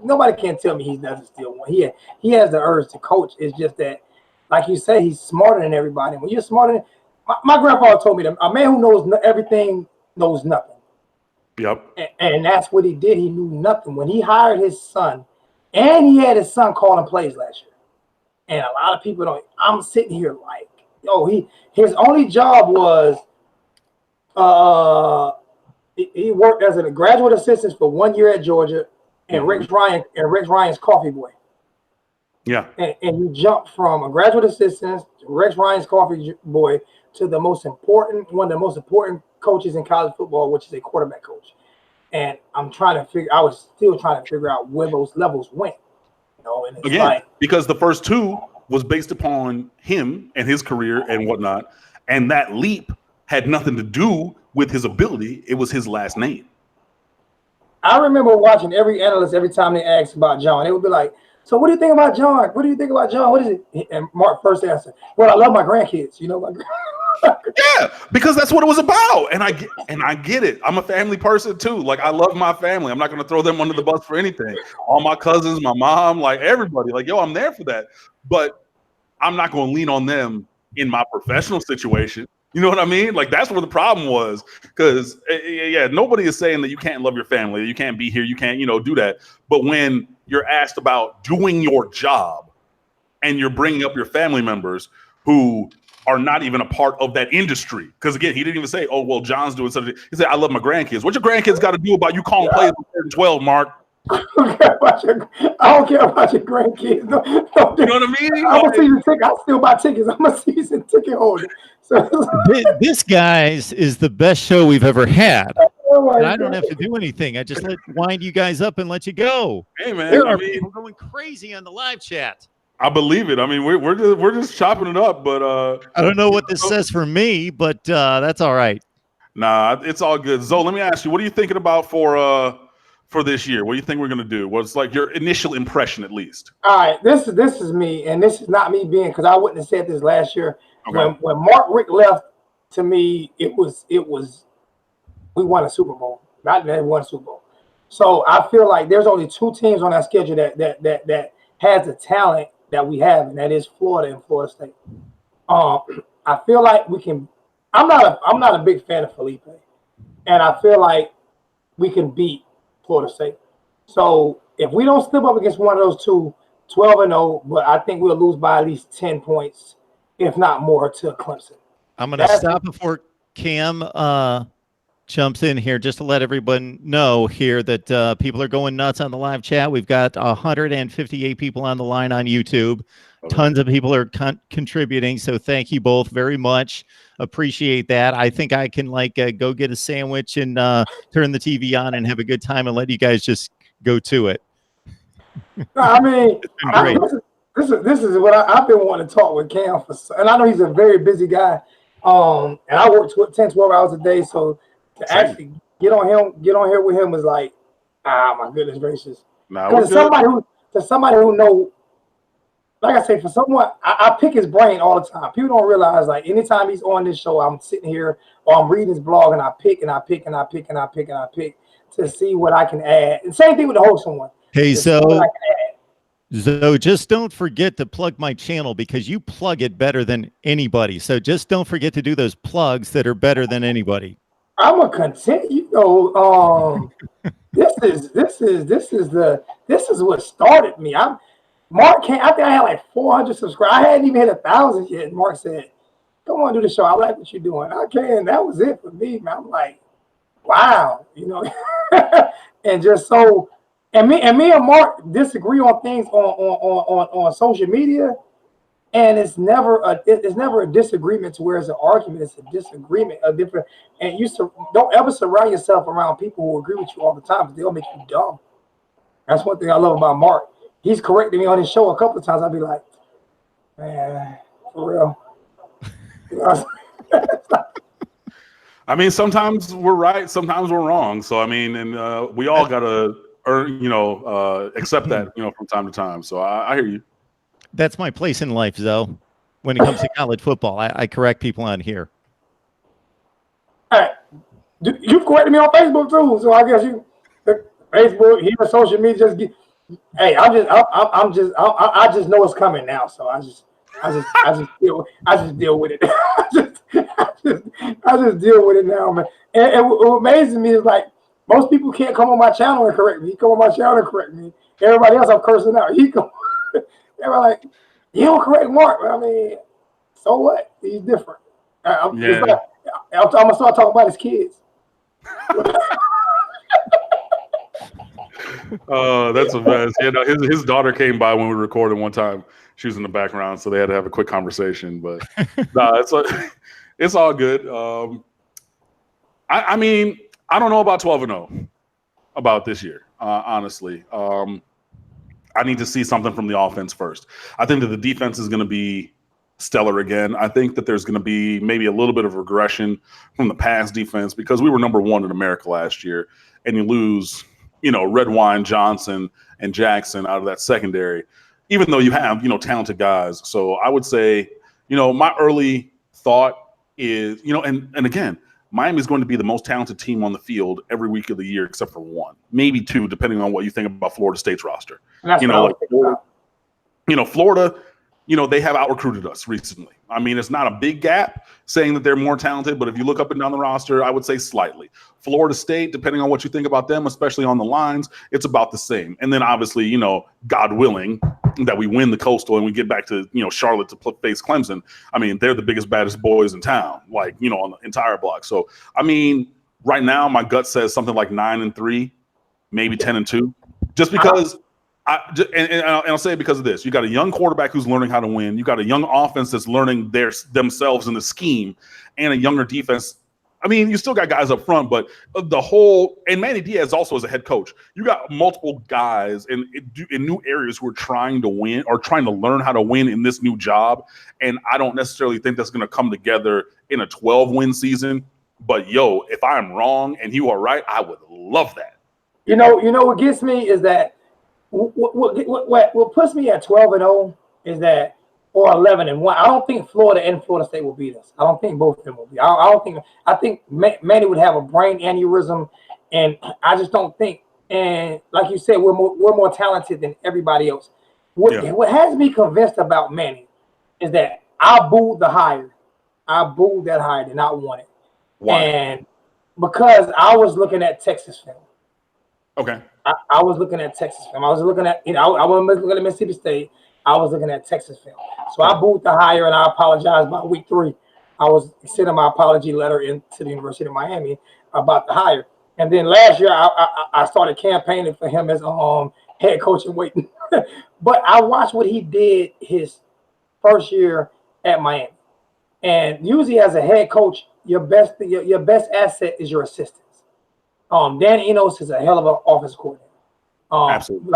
Nobody can tell me he doesn't still want. He has the urge to coach. It's just that, like you say, he's smarter than everybody. When you're smarter than my grandfather told me that a man who knows everything knows nothing. Yep. And that's what he did. He knew nothing. When he hired his son, and he had his son calling plays last year. And a lot of people don't. I'm sitting here like, yo, his only job was he worked as a graduate assistant for 1 year at Georgia, and Rex Ryan's coffee boy. Yeah. And you jump from a graduate assistant to Rex Ryan's coffee boy to one of the most important coaches in college football, which is a quarterback coach. And I was still trying to figure out where those levels went. You know, and it's because the first two was based upon him and his career and whatnot, and that leap had nothing to do with his ability. It was his last name. I remember watching every analyst every time they asked about John. It would be like, so what do you think about John? What do you think about John? What is it? And Mark first answer, well, I love my grandkids. You know, yeah, because that's what it was about. And I get it. I'm a family person too. Like, I love my family. I'm not going to throw them under the bus for anything. All my cousins, my mom, like everybody, like, yo, I'm there for that. But I'm not going to lean on them in my professional situation. You know what I mean? Like, that's where the problem was. Because, yeah, nobody is saying that you can't love your family, you can't be here, you can't, do that. But when you're asked about doing your job and you're bringing up your family members who are not even a part of that industry. Because again, he didn't even say, oh, well, John's doing something. He said, I love my grandkids. What your grandkids got to do about you calling plays at 12, Mark? I don't care about your grandkids. No, you know what I mean? I'm a season ticket. I still buy tickets. I'm a season ticket holder. So this, guys, is the best show we've ever had. And I don't have to do anything. I just wind you guys up and let you go. Hey, man. There are people going crazy on the live chat. I believe it. I mean, we're just chopping it up, but I don't know what this says for me, but that's all right. Nah, it's all good. Zoe, let me ask you, what are you thinking about for this year? What do you think we're gonna do? What's like your initial impression, at least? All right, this is me, and this is not me because I wouldn't have said this last year. Okay. When Mark Richt left to me, it was we won a Super Bowl. Not that we won a Super Bowl. So I feel like there's only 2 teams on our schedule that has the talent that we have, and that is Florida and Florida State. I feel like we can. I'm not a big fan of Felipe, and I feel like we can beat Florida State. So if we don't slip up against one of those two, 12-0, but I think we'll lose by at least 10 points, if not more, to Clemson. I'm going to stop before Cam jumps in here just to let everyone know here that people are going nuts on the live chat. We've got 158 people on the line on YouTube. Tons of people are contributing, so thank you both very much. Appreciate that. I think I can go get a sandwich and turn the TV on and have a good time and let you guys just go to it. I mean, this is what I've been wanting to talk with Cam for, and I know he's a very busy guy. And I work 10, 12 hours a day, so to actually get on here with him was like, my goodness gracious. Because somebody who know, like I say, for someone, I pick his brain all the time. People don't realize, like, anytime he's on this show, I'm sitting here or I'm reading his blog and I pick to see what I can add. And same thing with the host one. Hey, so just don't forget to plug my channel because you plug it better than anybody. So just don't forget to do those plugs that are better than anybody. I'm gonna continue. This is what started me. Mark came. I think I had like 400 subscribers. I hadn't even hit 1,000 yet. And Mark said, "Come on, do the show. I like what you're doing." Okay, and that was it for me, man. I'm like, wow, and just so. And me and Mark disagree on things on social media, and it's never a disagreement to where it's an argument. It's a disagreement, a different. And don't ever surround yourself around people who agree with you all the time because they'll make you dumb. That's one thing I love about Mark. He's corrected me on his show a couple of times. I'll be like, man, for real. I mean, sometimes we're right, sometimes we're wrong. So I mean, and we all gotta accept that, from time to time. So I hear you. That's my place in life, though. When it comes to college football, I correct people on here. Hey, you've corrected me on Facebook too, so I guess Facebook, even social media, hey, I just know it's coming now, so I just deal with it. I just deal with it now, man. And what amazes me is like most people can't come on my channel and correct me. He come on my channel and correct me. Everybody else I'm cursing out. They're like, you don't correct Mark. I mean, so what? He's different. I'm gonna start talking about his kids. That's the best. His daughter came by when we recorded one time. She was in the background, so they had to have a quick conversation. But it's all good. I mean, I don't know about 12-0 about this year, honestly. I need to see something from the offense first. I think that the defense is going to be stellar again. I think that there's going to be maybe a little bit of regression from the pass defense because we were number 1 in America last year, and you lose, Redwine, Johnson, and Jackson out of that secondary, even though you have, talented guys. So I would say, my early thought is, and again, Miami is going to be the most talented team on the field every week of the year, except for 1, maybe 2, depending on what you think about Florida State's roster. Florida, they have out-recruited us recently. I mean, it's not a big gap saying that they're more talented, but if you look up and down the roster, I would say slightly. Florida State, depending on what you think about them, especially on the lines, it's about the same. And then obviously, God willing, that we win the Coastal and we get back to, Charlotte to face Clemson. I mean, they're the biggest, baddest boys in town, on the entire block. So, I mean, right now, my gut says something like 9-3, maybe 10-2, just because. I'll say it because of this. You got a young quarterback who's learning how to win. You got a young offense that's learning themselves in the scheme, and a younger defense. I mean, you still got guys up front, but and Manny Diaz also as a head coach. You got multiple guys in new areas who are trying to win or trying to learn how to win in this new job. And I don't necessarily think that's going to come together in a 12-win season. But if I'm wrong and you are right, I would love that. What gets me is that what puts me at 12-0 is that or 11-1. I don't think Florida and Florida State will beat us. I don't think both of them will be. I don't think. I think Manny would have a brain aneurysm, and I just don't think. And like you said, we're more talented than everybody else. What has me convinced about Manny is that I booed the hire. I booed that hire, did not want it. Why? And because I was looking at Texas film. Okay. I was looking at Texas film. I was looking at, I wasn't looking at Mississippi State. I was looking at Texas film. So I booed the hire, and I apologized by week 3. I was sending my apology letter into the University of Miami about the hire. And then last year, I started campaigning for him as head coach in waiting. But I watched what he did his first year at Miami. And usually as a head coach, your best asset is your assistants. Dan Enos is a hell of an offensive coordinator. Absolutely.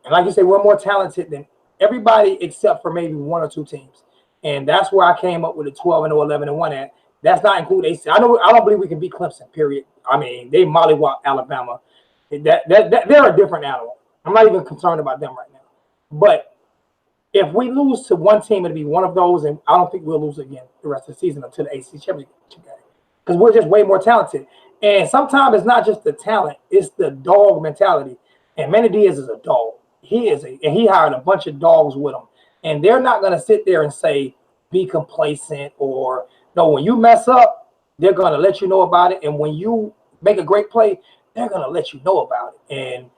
Like you say, we're more talented than everybody except for maybe 1 or 2 teams. And that's where I came up with the 12-0, 11-1 at. That's not including AC. I don't believe we can beat Clemson, period. I mean, they mollywop Alabama. They're a different animal. I'm not even concerned about them right now. But if we lose to one team, it'll be one of those, and I don't think we'll lose again the rest of the season until the ACC championship game. Because we're just way more talented. And sometimes it's not just the talent, it's the dog mentality. And Manny Diaz is a dog. And he hired a bunch of dogs with him. And they're not going to sit there and say, be complacent, or no, when you mess up, they're going to let you know about it. And when you make a great play, they're going to let you know about it. And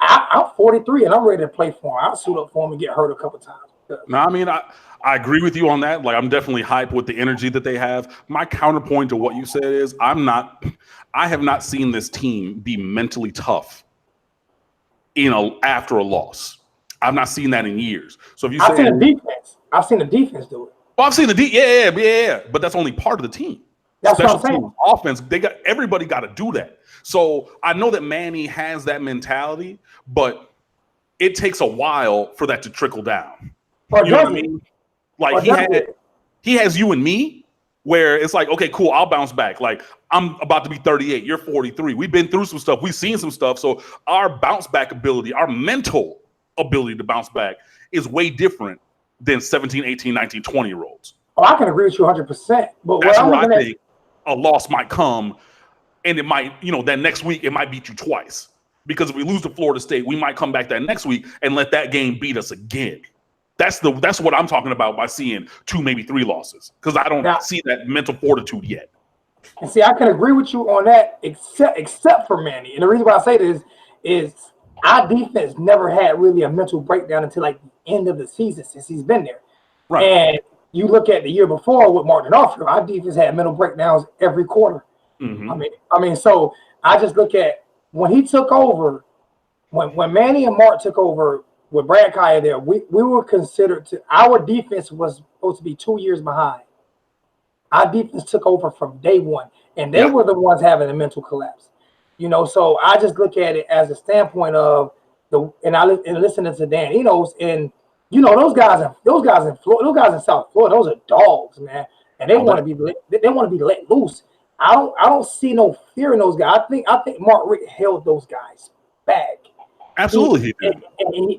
I'm 43 and I'm ready to play for him. I'll suit up for him and get hurt a couple times. No, I mean, I agree with you on that. Like, I'm definitely hyped with the energy that they have. My counterpoint to what you said is I have not seen this team be mentally tough, after a loss. I've not seen that in years. So if you say I've seen the defense do it. Well, I've seen the yeah, but that's only part of the team. That's Special what I'm saying. teams, offense, everybody got to do that. So I know that Manny has that mentality, but it takes a while for that to trickle down. You know what I mean? Like he has you and me, where it's like, okay, cool, I'll bounce back. Like, I'm about to be 38, you're 43. We've been through some stuff, we've seen some stuff. So our bounce back ability, our mental ability to bounce back is way different than 17, 18, 19, 20-year-olds. Oh, I can agree with you 100%. But that's where I think a loss might come, and it might, that next week it might beat you twice. Because if we lose to Florida State, we might come back that next week and let that game beat us again. That's what I'm talking about by seeing 2, maybe 3 losses. Because I don't see that mental fortitude yet. And see, I can agree with you on that, except for Manny. And the reason why I say this is our defense never had really a mental breakdown until like the end of the season since he's been there. Right. And you look at the year before with Mark D'Onofrio, our defense had mental breakdowns every quarter. Mm-hmm. I mean, so I just look at when he took over, when Manny and Mark took over with Brad Kaya there, we were considered our defense was supposed to be 2 years behind. Our defense took over from day one, and they were the ones having a mental collapse. So I just look at it as a standpoint of listening to Dan Enos, and those guys in Florida, those guys in South Florida, those are dogs, man, and they want to be let loose. I don't see no fear in those guys. I think Mark Richt held those guys back. Absolutely,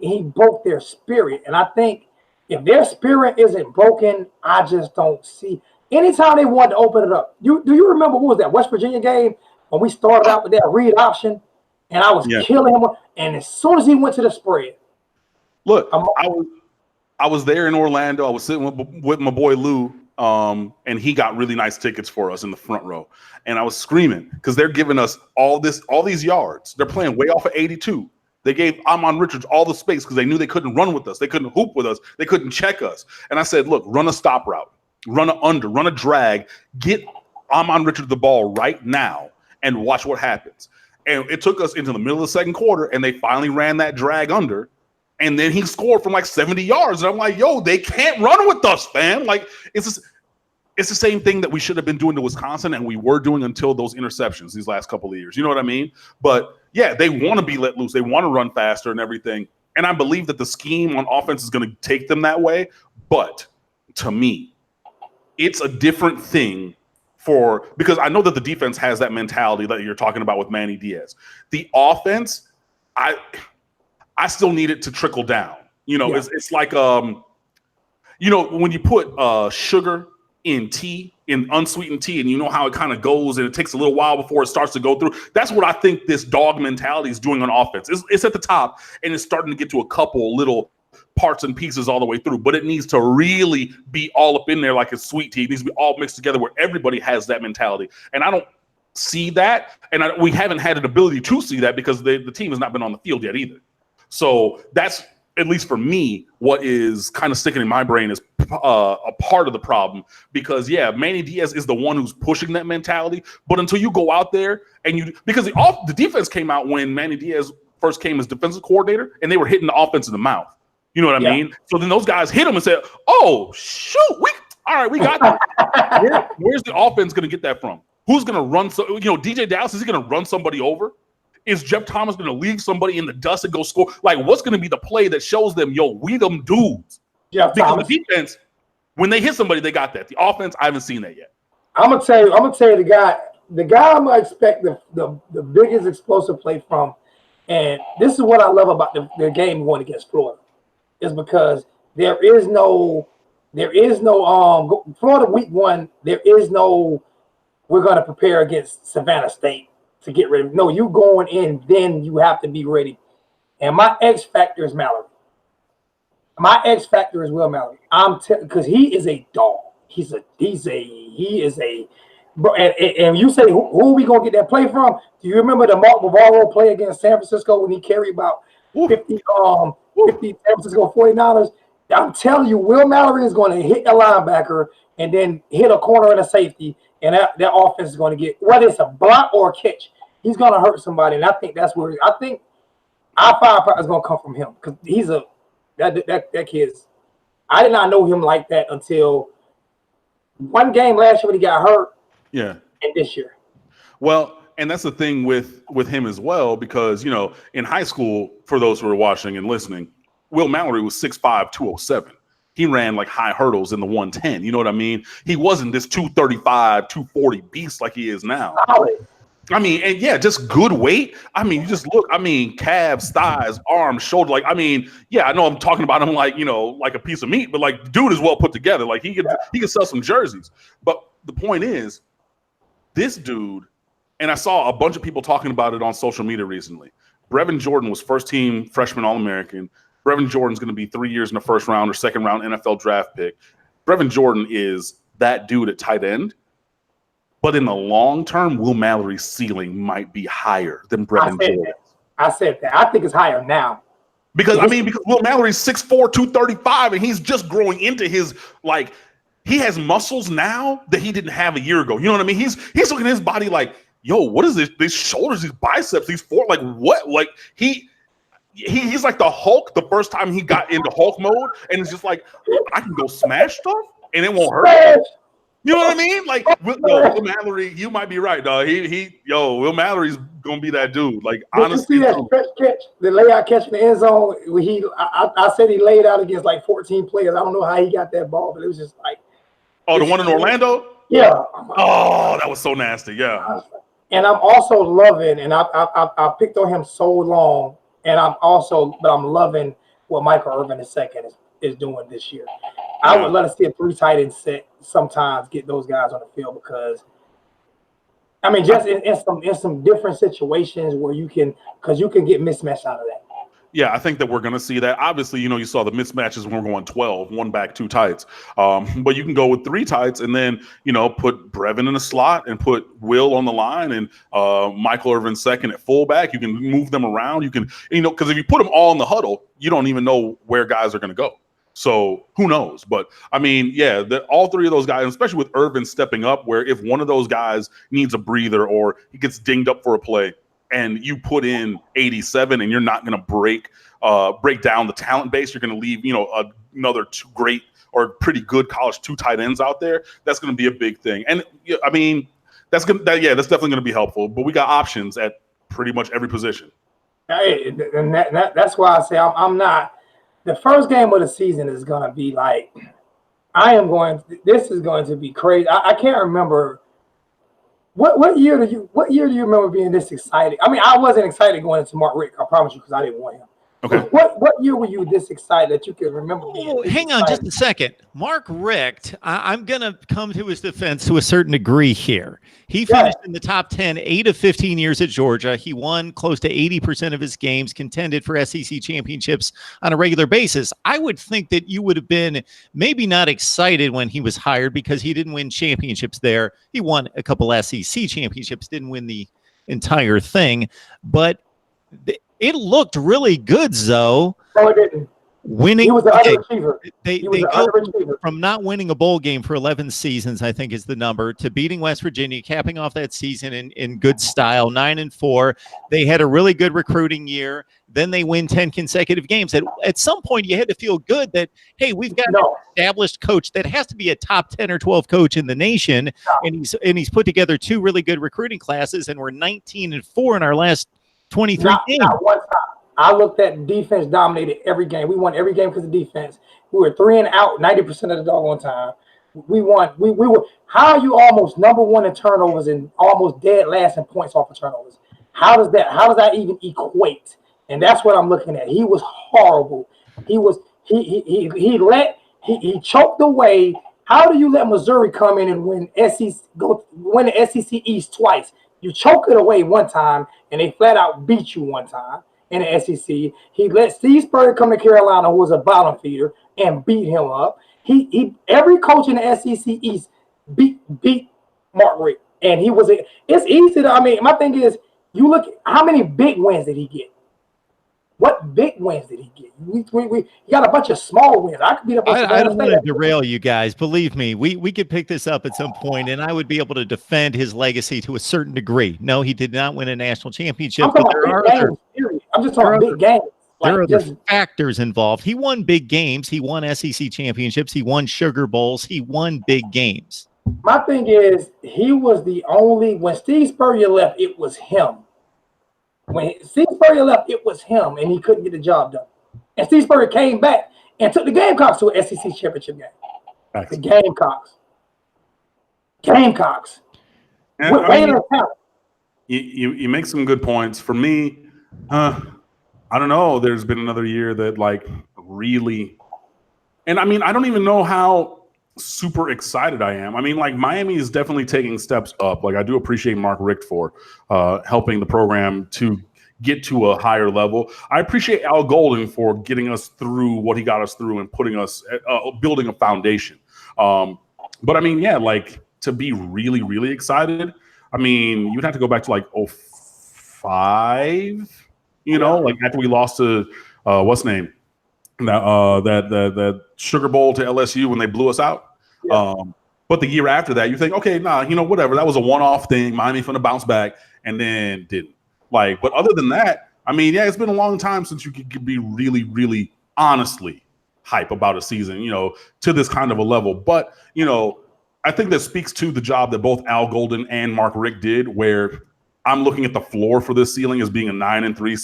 he broke their spirit, and I think if their spirit isn't broken, I just don't see. Anytime they wanted to open it up, do you remember what was that West Virginia game when we started out with that read option, and I was killing him, and as soon as he went to the spread, look, I was there in Orlando. I was sitting with my boy Lou, and he got really nice tickets for us in the front row, and I was screaming because they're giving us all these yards. They're playing way off of 82. They gave Amon Richards all the space because they knew they couldn't run with us. They couldn't hoop with us. They couldn't check us. And I said, look, run a stop route. Run an under, run a drag, get Amon Richards the ball right now and watch what happens. And it took us into the middle of the second quarter, and they finally ran that drag under, and then he scored from like 70 yards. And I'm like, yo, they can't run with us, fam. Like, it's the same thing that we should have been doing to Wisconsin, and we were doing until those interceptions these last couple of years. You know what I mean? But, yeah, they want to be let loose. They want to run faster and everything. And I believe that the scheme on offense is going to take them that way. But to me, it's a different thing because I know that the defense has that mentality that you're talking about with Manny Diaz. The offense, I still need it to trickle down. It's like You know, when you put sugar in tea, in unsweetened tea, and you know how it kind of goes and it takes a little while before it starts to go through. That's what I think this dog mentality is doing on offense. It's at the top and it's starting to get to a couple little parts and pieces all the way through, but it needs to really be all up in there like it's sweet tea. It needs to be all mixed together where everybody has that mentality. And I don't see that. And we haven't had an ability to see that because the team has not been on the field yet either. So that's, at least for me, what is kind of sticking in my brain is a part of the problem. Because, yeah, Manny Diaz is the one who's pushing that mentality. But until you go out there and because the defense came out when Manny Diaz first came as defensive coordinator, and they were hitting the offense in the mouth. You know what I mean? So then those guys hit him and said, oh, shoot, all right, we got that. Where's the offense going to get that from? Who's going to run? DJ Dallas, is he going to run somebody over? Is Jeff Thomas going to leave somebody in the dust and go score? Like, what's going to be the play that shows them, yo, we them dudes? Because the defense, when they hit somebody, they got that. The offense, I haven't seen that yet. I'm gonna tell you, the guy I'm gonna expect the biggest explosive play from, and this is what I love about the game going against Florida, is because there is no Florida week 1. There is no we're gonna prepare against Savannah State to get rid of. No, you going in, then you have to be ready. And my X factor is Mallory. My X factor is Will Mallory. Because he is a dog. He is a bro. And you say who are we gonna get that play from? Do you remember the Mark Bavaro play against San Francisco when he carried about 50 San Francisco 49ers? I'm telling you, Will Mallory is going to hit a linebacker and then hit a corner and a safety, and that offense is going to get, whether it's a block or a catch, he's going to hurt somebody. And I think that's where our firepower is going to come from him, because he's that kid's. I did not know him like that until one game last year when he got hurt. Yeah, and this year. Well, and that's the thing with him as well, because in high school, for those who are watching and listening, Will Mallory was 6'5", 207. He ran like high hurdles in the 110. You know what I mean? He wasn't this 235, 240 beast like he is now. Solid. I mean, and yeah, just good weight. I mean, you just look, calves, thighs, arms, shoulder. Like, I know I'm talking about him like, like a piece of meat, but like, dude is well put together. Like he can sell some jerseys. But the point is, this dude, and I saw a bunch of people talking about it on social media recently. Brevin Jordan was first team freshman All-American. Brevin Jordan's going to be 3 years in the first round or second round NFL draft pick. Brevin Jordan is that dude at tight end. But in the long term, Will Mallory's ceiling might be higher than Brevin Jordan. I said that. I think it's higher now. Because Will Mallory's 6'4", 235, and he's just growing into his, like, he has muscles now that he didn't have a year ago. You know what I mean? He's looking at his body like, yo, what is this? These shoulders, these biceps, these like what? Like he's like the Hulk the first time he got into Hulk mode, and it's just like, I can go smash stuff and it won't hurt. You know what I mean? Like, Will Mallory, you might be right, dog. Will Mallory's gonna be that dude. Like, honestly, you see that stretch catch, the layout catch in the end zone. I said he laid out against like 14 players. I don't know how he got that ball, but it was just like, the one in Orlando. Yeah. Oh, that was so nasty. Yeah. And I'm also loving, and I picked on him so long, and I'm loving what Michael Irvin II is doing this year. I would love to see a 3 tight end set sometimes get those guys on the field, because just in some different situations where you can get mismatched out of that. Yeah, I think that we're going to see that. Obviously, you saw the mismatches when we're going 12, 1 back, 2 tights. But you can go with 3 tights and then, put Brevin in the slot and put Will on the line and Michael Irvin second at fullback. You can move them around. You can, because if you put them all in the huddle, you don't even know where guys are going to go. So who knows? But all 3 of those guys, especially with Irvin stepping up, where if one of those guys needs a breather or he gets dinged up for a play, and you put in 87 and you're not going to break down the talent base, you're going to leave, another 2 great or pretty good college 2 tight ends out there. That's going to be a big thing. And that's definitely going to be helpful, but we got options at pretty much every position. Hey, and that's why I say I'm not, the first game of the season is going to be like, this is going to be crazy. I can't remember. What year do you remember being this excited? I wasn't excited going into Mark Richt, I promise you, because I didn't want him. Okay. What year were you this excited that you can remember being? Oh, hang on just a second. Mark Richt, I'm going to come to his defense to a certain degree here. He finished in the top 10, 8 of 15 years at Georgia. He won close to 80% of his games, contended for SEC championships on a regular basis. I would think that you would have been maybe not excited when he was hired because he didn't win championships there. He won a couple SEC championships, didn't win the entire thing, but it looked really good, Zoe. No, it didn't. Winning, he was an underachiever. They go from not winning a bowl game for 11 seasons, I think is the number, to beating West Virginia, capping off that season in good style, 9-4. They had a really good recruiting year. Then they win 10 consecutive games. At some point, you had to feel good that, hey, we've got an established coach that has to be a top 10 or 12 coach in the nation, and he's put together 2 really good recruiting classes, and we're 19-4 in our last 23 games. Not one time. I looked at defense dominated every game. We won every game because of defense. We were 3 and out 90% of the doggone time. We won. We were. How are you almost number 1 in turnovers and almost dead last in points off of turnovers? How does that even equate? And that's what I'm looking at. He was horrible. He choked away. How do you let Missouri come in and win the SEC East twice? You choke it away one time, and they flat out beat you one time in the SEC. He let Steve Spurrier come to Carolina, who was a bottom feeder, and beat him up. Every coach in the SEC East beat Mark Richt, and it's easy to. My thing is, you look how many big wins did he get? What big wins did he get? He got a bunch of small wins. I could beat up. I don't want to derail you guys. Believe me, we could pick this up at some point, and I would be able to defend his legacy to a certain degree. No, he did not win a national championship. I'm just talking big games. There are other factors involved. He won big games. He won SEC championships. He won Sugar Bowls. He won big games. My thing is, he was the only. When Steve Spurrier left, it was him. When Steve Spurrier left, it was him, and he couldn't get the job done. And Steve Spurrier came back and took the Gamecocks to an SEC championship game. Thanks. The Gamecocks. You make some good points. For me, I don't know. There's been another year that really, and I don't even know how super excited I am. Miami is definitely taking steps up. I do appreciate Mark Richt for helping the program to get to a higher level. I appreciate Al Golden for getting us through what he got us through and putting us building a foundation. But to be really, really excited, you'd have to go back to 05, after we lost to what's the name? That Sugar Bowl to LSU when they blew us out. Yeah. But the year after that, you think, okay, whatever. That was a one-off thing. Miami finna bounce back, and then didn't. But other than that, it's been a long time since you could be really, really honestly hype about a season, to this kind of a level. But, I think that speaks to the job that both Al Golden and Mark Richt did, where I'm looking at the floor for this ceiling as being a 9-3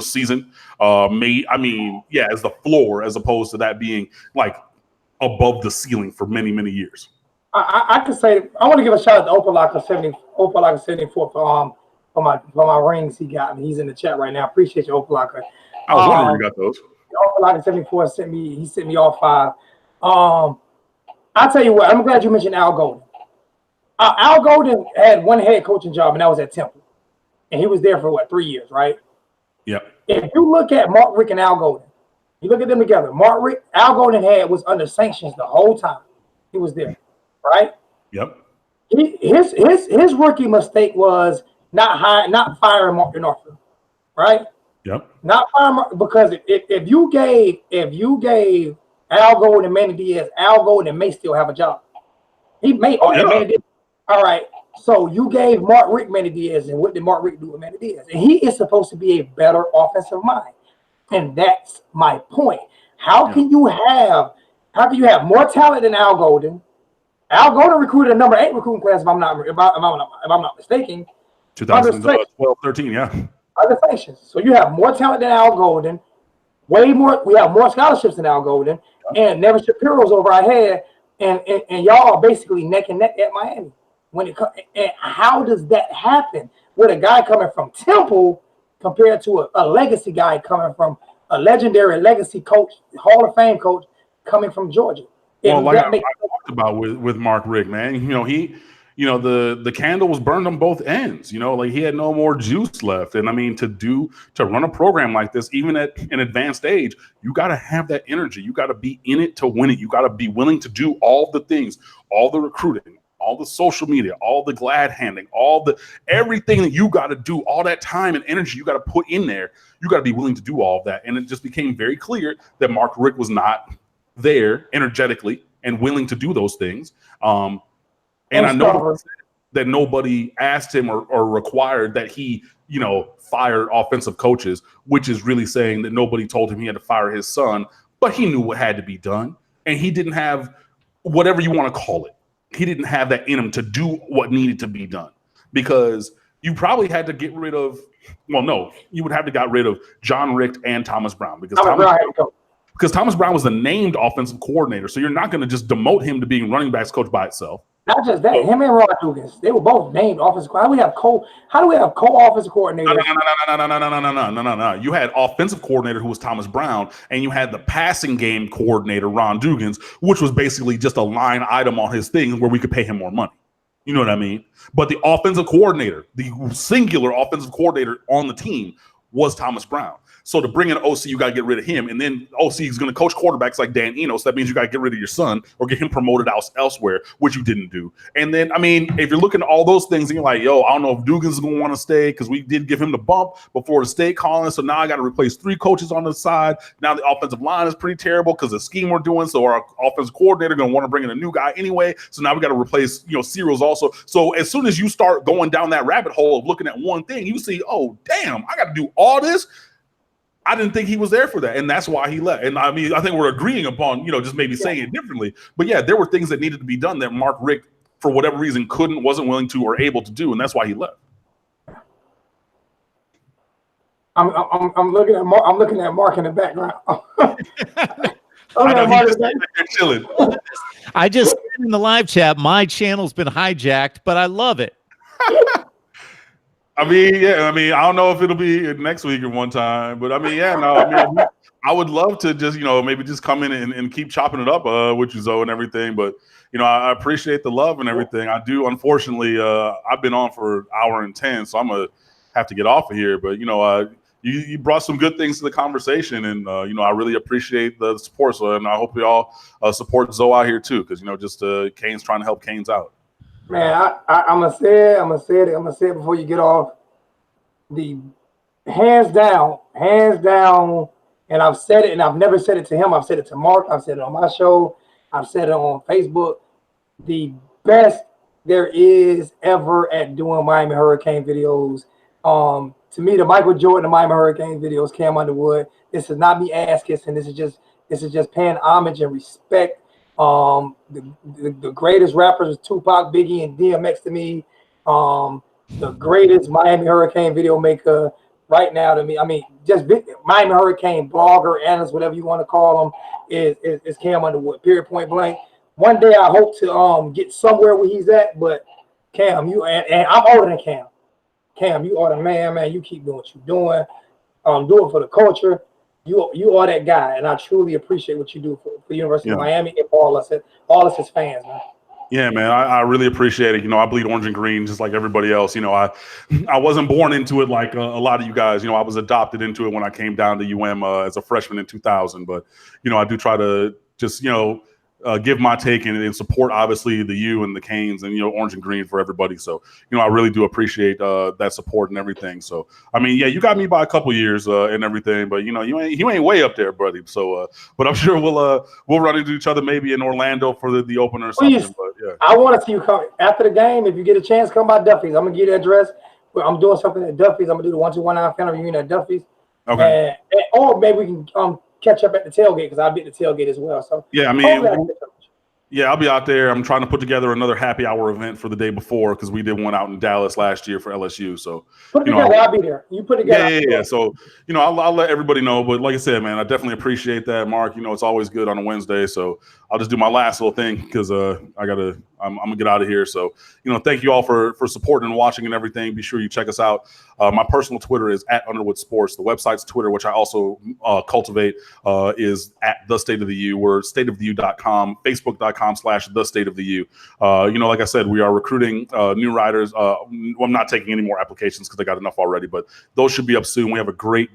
season. As the floor, as opposed to that being above the ceiling for many, many years. I could say I want to give a shout out to Opalaka 74 for my rings he got me. He's in the chat right now. Appreciate you, Opalaka. I was wondering where you got those. Opalaka 74 sent me all 5. I'll tell you what. I'm glad you mentioned Al Golden. Al Golden had one head coaching job, and that was at Temple. And he was there for 3 years, right? Yep. If you look at Mark Richt and Al Golden, you look at them together. Mark Richt, Al Golden was under sanctions the whole time. He was there, right? Yep. His rookie mistake was not firing Mark Northrup, right? Yep. Not firing Mark, because if you gave Al Golden and Manny Diaz, Al Golden may still have a job. He may. Manny Diaz. All right. So you gave Mark Richt Manny Diaz, and what did Mark Richt do with Manny Diaz? And he is supposed to be a better offensive mind, and that's my point. How can you have more talent than Al Golden? Al Golden recruited a number 8 recruiting class, if I'm not mistaken. 2012, 13, yeah. Other sanctions. So you have more talent than Al Golden, way more. We have more scholarships than Al Golden, and Nevin Shapiro's over our head, and y'all are basically neck and neck at Miami. And how does that happen with a guy coming from Temple compared to a legacy guy coming from a legendary legacy coach, Hall of Fame coach coming from Georgia. Well, like I talked about with Mark Richt, man, the candle was burned on both ends. Like he had no more juice left. And I mean, to run a program like this, even at an advanced age, you got to have that energy. You got to be in it to win it. You got to be willing to do all the things, all the recruiting, all the social media, all the glad handing, everything that you got to do, all that time and energy you got to put in there. You got to be willing to do all of that. And it just became very clear that Mark Richt was not there energetically and willing to do those things. And I know that nobody asked him or required that he, fired offensive coaches, which is really saying that nobody told him he had to fire his son, but he knew what had to be done. And he didn't have, whatever you want to call it, he didn't have that in him to do what needed to be done, because you probably had to get rid of, you would have to got rid of John Richt and Thomas Brown, because Thomas Brown was the named offensive coordinator. So you're not going to just demote him to being running backs coach by itself. Not just that, him and Ron Dugans, they were both named offensive. How do we have co-offensive coordinators? No. You had offensive coordinator who was Thomas Brown, and you had the passing game coordinator, Ron Dugans, which was basically just a line item on his thing where we could pay him more money. You know what I mean? But the offensive coordinator, the singular offensive coordinator on the team, was Thomas Brown. So to bring in OC, you got to get rid of him. And then OC is going to coach quarterbacks like Dan Enos. That means you got to get rid of your son or get him promoted elsewhere, which you didn't do. And then, I mean, if you're looking at all those things and you're like, yo, I don't know if Dugans is going to want to stay because we did give him the bump before the state calling. So now I got to replace 3 coaches on the side. Now the offensive line is pretty terrible because the scheme we're doing. So our offensive coordinator going to want to bring in a new guy anyway. So now we got to replace, cereals also. So as soon as you start going down that rabbit hole of looking at one thing, you see, oh, damn, I got to do all this. I didn't think he was there for that, and that's why he left. And I mean, I think we're agreeing upon, just maybe saying it differently. But yeah, there were things that needed to be done that Mark Richt, for whatever reason, wasn't willing to, or able to do, and that's why he left. I'm looking at Mark. I'm looking at Mark in the background. Chilling. I just said in the live chat, my channel's been hijacked, but I love it. I don't know if it'll be next week or one time, but I would love to just, maybe just come in and keep chopping it up with you, Zoe, and everything. But, I appreciate the love and everything. I do. Unfortunately, I've been on for 1:10, so I'm going to have to get off of here. But, you brought some good things to the conversation, and, I really appreciate the support. So, and I hope we all support Zoe out here too, because, Kane's trying to help Canes out. Man, I'm gonna say it before you get off. The hands down, and I've said it, and I've never said it to him. I've said it to Mark. I've said it on my show. I've said it on Facebook. The best there is ever at doing Miami Hurricane videos. To me, the Michael Jordan of Miami Hurricane videos, Cam Underwood. This is not me ass kissing. This is just paying homage and respect. The greatest rappers is Tupac, Biggie, and DMX to me. The greatest Miami Hurricane video maker right now to me. I mean, just Miami Hurricane blogger, analyst, whatever you want to call him, is Cam Underwood. Period. Point blank. One day I hope to get somewhere where he's at. But Cam, and I'm older than Cam. Cam, you are the man. You keep doing what you're doing. Do it for the culture. You are that guy, and I truly appreciate what you do for the University of Miami and for all us as fans, man. Yeah, man, I really appreciate it. I bleed orange and green just like everybody else. I wasn't born into it like a lot of you guys. I was adopted into it when I came down to UM as a freshman in 2000. But, I do try to just, give my take and support, obviously, the U and the Canes and, orange and green for everybody. So, I really do appreciate that support and everything. So, you got me by a couple years and everything, but, you ain't way up there, buddy. So, but I'm sure we'll run into each other maybe in Orlando for the opener or something. Please. But, yeah. I want to see you come after the game. If you get a chance, come by Duffy's. I'm going to give you the address. I'm doing something at Duffy's. I'm going to do the 1219 family reunion at Duffy's. Okay. Or maybe we can catch up at the tailgate because I'll be at the tailgate as well. So yeah, Yeah, I'll be out there. I'm trying to put together another happy hour event for the day before because we did one out in Dallas last year for LSU. So, put it together. I'll be there. You put it together. Yeah. So, I'll let everybody know. But like I said, man, I definitely appreciate that, Mark. It's always good on a Wednesday. So I'll just do my last little thing because I'm gonna get out of here. So, thank you all for supporting and watching and everything. Be sure you check us out. My personal Twitter is @Underwood Sports. The website's Twitter, which I also cultivate, is @TheStateOfTheU. We're stateoftheu.com, Facebook.com/TheStateOfTheU. Like I said, we are recruiting new writers. I'm not taking any more applications because I got enough already, but those should be up soon. We have a great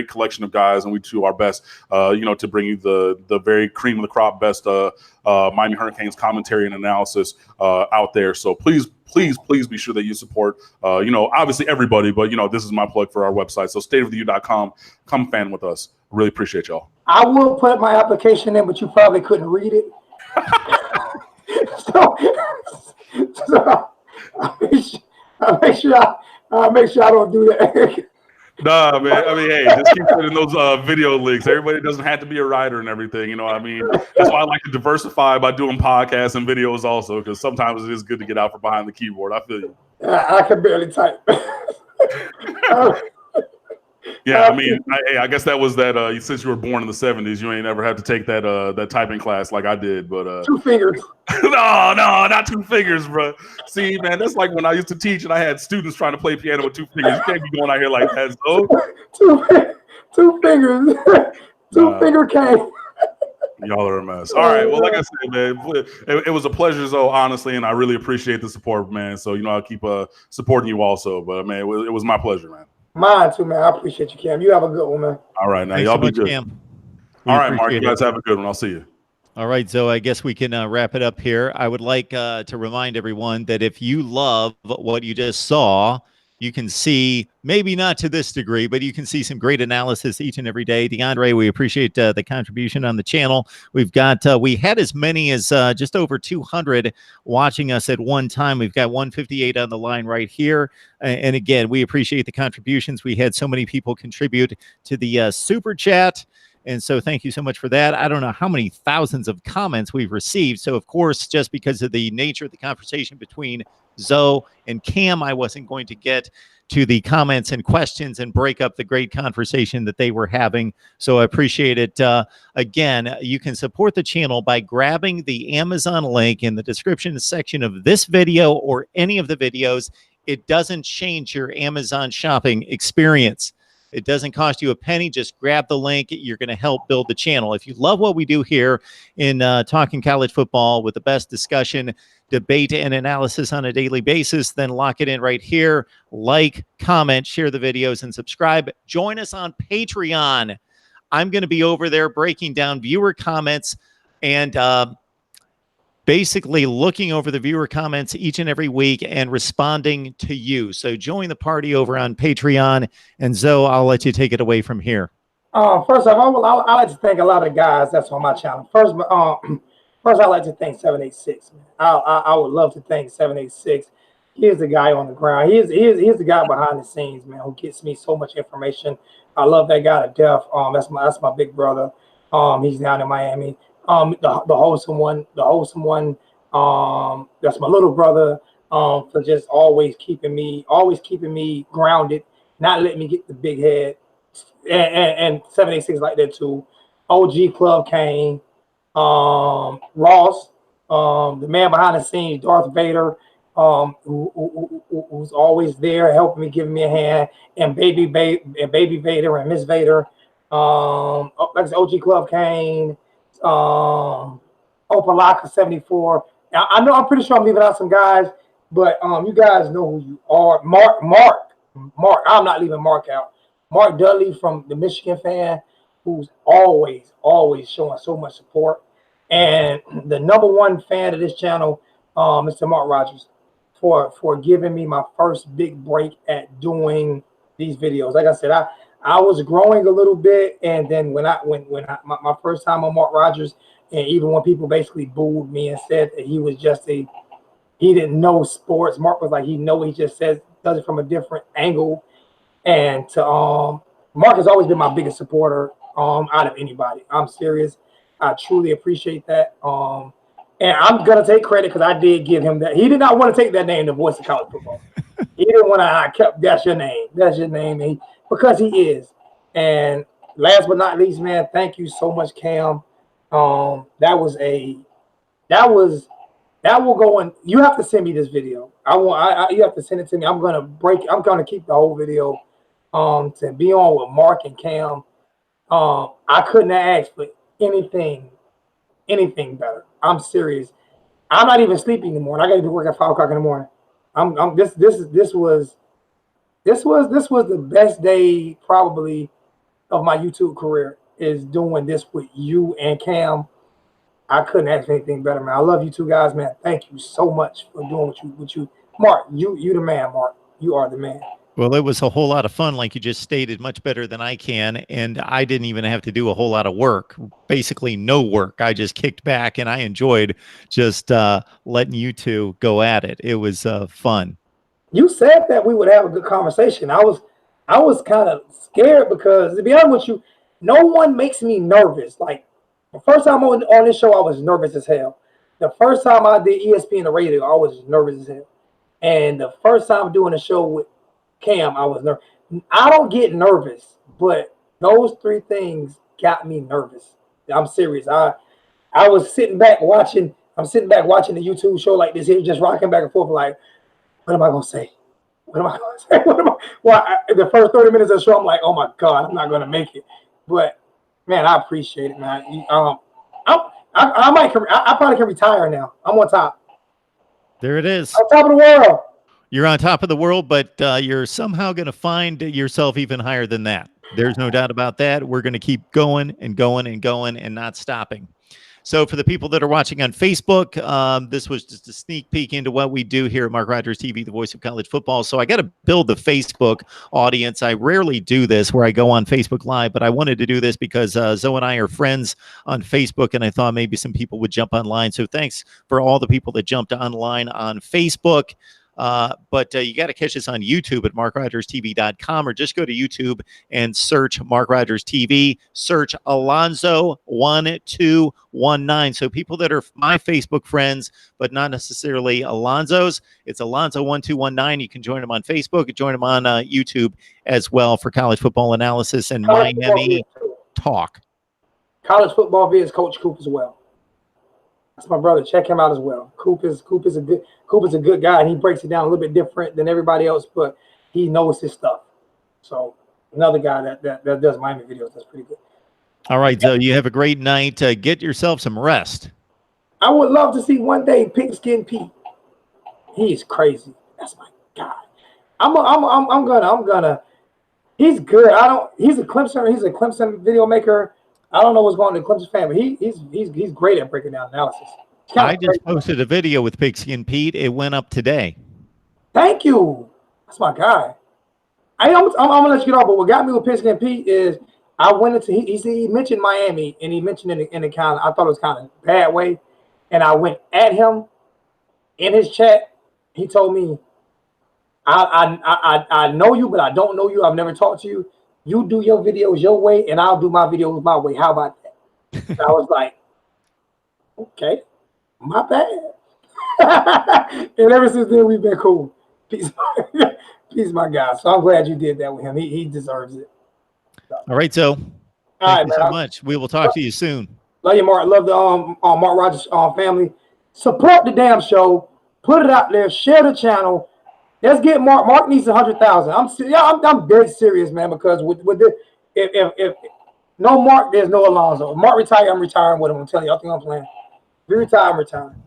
collection of guys, and we do our best, to bring you the very cream of the crop best Miami Hurricanes commentary and analysis out there. So please be sure that you support, obviously everybody, but this is my plug for our website. So stateoftheu.com, come fan with us. Really appreciate y'all. I will put my application in, but you probably couldn't read it. so I'll make sure I don't do that. Nah, man. I mean, hey, just keep putting those video links. Everybody doesn't have to be a writer and everything. You know what I mean? That's why I like to diversify by doing podcasts and videos also, because sometimes it is good to get out from behind the keyboard. I feel you. I can barely type. Yeah, I mean, I guess that was that. Since you were born in the '70s, you ain't ever had to take that typing class like I did. But 2 fingers. no, not 2 fingers, bro. See, man, that's like when I used to teach and I had students trying to play piano with 2 fingers. You can't be going out here like that, so. Two fingers. Finger cane. Y'all are a mess. All right. Well, like I said, man, it was a pleasure, Zoe, honestly, and I really appreciate the support, man. So, I'll keep supporting you also. But, man, it was my pleasure, man. Mine too, man. I appreciate you, Cam. You have a good one, man. All right. Now, Thanks y'all so be much, good. Cam. All right, Mark. You guys have a good one. I'll see you. All right, so I guess we can wrap it up here. I would like to remind everyone that if you love what you just saw, you can see, maybe not to this degree, but you can see some great analysis each and every day. DeAndre, we appreciate the contribution on the channel. We had as many as just over 200 watching us at one time. We've got 158 on the line right here. And again, we appreciate the contributions. We had so many people contribute to the super chat. And so thank you so much for that. I don't know how many thousands of comments we've received. So, of course, just because of the nature of the conversation between Zoe and Cam, I wasn't going to get to the comments and questions and break up the great conversation that they were having. So I appreciate it. Again, you can support the channel by grabbing the Amazon link in the description section of this video or any of the videos. It doesn't change your Amazon shopping experience. It doesn't cost you a penny. Just grab the link. You're going to help build the channel. If you love what we do here in talking college football with the best discussion, debate, and analysis on a daily basis, then lock it in right here. Like, comment, share the videos, and subscribe. Join us on Patreon. I'm going to be over there breaking down viewer comments and basically looking over the viewer comments each and every week and responding to you. So join the party over on Patreon. And Zoe, I'll let you take it away from here. First off, I like to thank a lot of guys that's on my channel. First, I'd like to thank 786. I would love to thank 786. He's the guy on the ground. He's the guy behind the scenes, man, who gets me so much information. I love that guy to death. That's my big brother. He's down in Miami. The wholesome one, that's my little brother, for just always keeping me grounded, not letting me get the big head. And 786 like that too. OG Club Kane, Ross, the man behind the scenes, Darth Vader, who's always there helping me, giving me a hand, and Baby Vader and Miss Vader, like I said, OG Club Kane, Opalaka 74. Now, I know I'm pretty sure I'm leaving out some guys, but you guys know who you are. Mark. I'm not leaving Mark out. Mark Dudley from the Michigan fan, who's always showing so much support. And the #1 fan of this channel, Mr. Mark Rogers, for giving me my first big break at doing these videos. Like I said, I was growing a little bit, and then when my first time on Mark Rogers, and even when people basically booed me and said that he was just he didn't know sports, Mark was like, he just does it from a different angle. And Mark has always been my biggest supporter out of anybody. I'm serious. I truly appreciate that. And I'm gonna take credit because I did give him that. He did not want to take that name, the voice of college football. He didn't want to. I kept that's your name. That's your name. And because he is. And last but not least, man, thank you so much, Cam. That will go in. You have to send me this video. You have to send it to me. I'm gonna keep the whole video. To be on with Mark and Cam. I couldn't have asked for anything better. I'm serious. I'm not even sleeping anymore. I got to be working at 5 o'clock in the morning. This was the best day probably of my YouTube career, is doing this with you and Cam. I couldn't ask for anything better, man. I love you two guys, man. Thank you so much for doing what you Mark, you the man, Mark. You are the man. Well, it was a whole lot of fun, like you just stated, much better than I can. And I didn't even have to do a whole lot of work, basically no work. I just kicked back and I enjoyed just letting you two go at it. It was fun. You said that we would have a good conversation. I was kind of scared because, to be honest with you, no one makes me nervous. Like the first time on this show, I was nervous as hell. The first time I did ESPN the radio, I was nervous as hell. And the first time doing a show with Cam, I was nervous. I don't get nervous, but those 3 things got me nervous. I'm serious. I was sitting back watching. I'm sitting back watching the YouTube show like this here, just rocking back and forth, like, what am I gonna say? What am I gonna say? The first 30 minutes of the show, I'm like, oh my God, I'm not gonna make it. But man, I appreciate it, man. I probably can retire now. I'm on top. There it is. On top of the world. You're on top of the world, but you're somehow going to find yourself even higher than that. There's no doubt about that. We're going to keep going and going and going and not stopping. So for the people that are watching on Facebook, this was just a sneak peek into what we do here at Mark Rogers TV, the voice of college football. So I got to build the Facebook audience. I rarely do this where I go on Facebook Live, but I wanted to do this because Zoe and I are friends on Facebook, and I thought maybe some people would jump online. So thanks for all the people that jumped online on Facebook. But you got to catch us on YouTube at MarkRogersTV.com, or just go to YouTube and search Mark Rogers TV, search Alonzo1219. So people that are my Facebook friends, but not necessarily Alonzo's, it's Alonzo1219. You can join them on Facebook, join them on YouTube as well for college football analysis and Miami talk. College football vids Coach Coop as well. That's my brother. Check him out as well. Coop is a good guy, and he breaks it down a little bit different than everybody else, but he knows his stuff. So another guy that does Miami videos. That's pretty good. All right, so you have a great night. Get yourself some rest. I would love to see one day Pigskin Pete. He's crazy. That's my guy. I'm gonna. He's good. He's a Clemson video maker. I don't know what's going on in the Clemson fan, but he's great at breaking down analysis. I just posted a video with Pigskin Pete. It went up today. Thank you. That's my guy. I'm gonna let you get off, but what got me with Pigskin Pete is I went into he mentioned Miami, and he mentioned in the kind of, I thought it was kind of bad way, and I went at him in his chat. He told me, I know you, but I don't know you. I've never talked to you. You do your videos your way, and I'll do my videos my way. How about that? And I was like, okay, my bad. And ever since then, we've been cool. Peace, my guy. So I'm glad you did that with him. He deserves it. So. All right, so thank you so much. We will talk to you soon. Love you, Mark. Love the Mark Rogers family. Support the damn show. Put it out there. Share the channel. Let's get Mark. Mark needs 100,000. I'm dead serious, man. Because with this, if no Mark, there's no Alonzo. If Mark retire, I'm retiring with him. I'm telling you, I think I'm playing. If we retire, I'm retiring.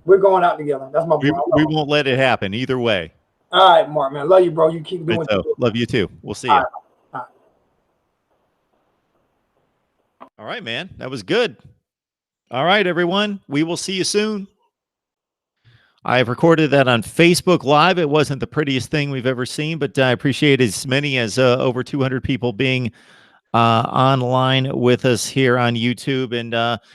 We're going out together. That's my bro. We won't let it happen either way. All right, Mark, man. Love you, bro. You keep doing it. Love you too. We'll see you. All right, man. That was good. All right, everyone. We will see you soon. I have recorded that on Facebook Live. It wasn't the prettiest thing we've ever seen, but I appreciate as many as over 200 people being online with us here on YouTube. And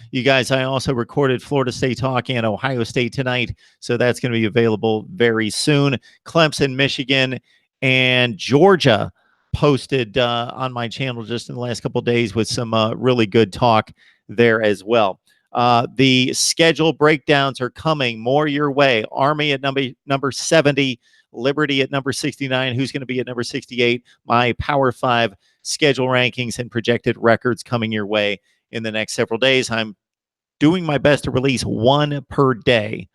you guys, I also recorded Florida State Talk and Ohio State tonight, so that's going to be available very soon. Clemson, Michigan, and Georgia posted on my channel just in the last couple of days with some really good talk there as well. The schedule breakdowns are coming more your way. Army at number 70, Liberty at number 69. Who's going to be at number 68? My Power 5 schedule rankings and projected records coming your way in the next several days. I'm doing my best to release one per day.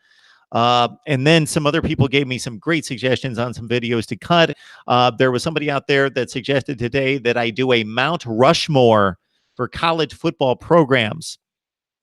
And then some other people gave me some great suggestions on some videos to cut. There was somebody out there that suggested today that I do a Mount Rushmore for college football programs.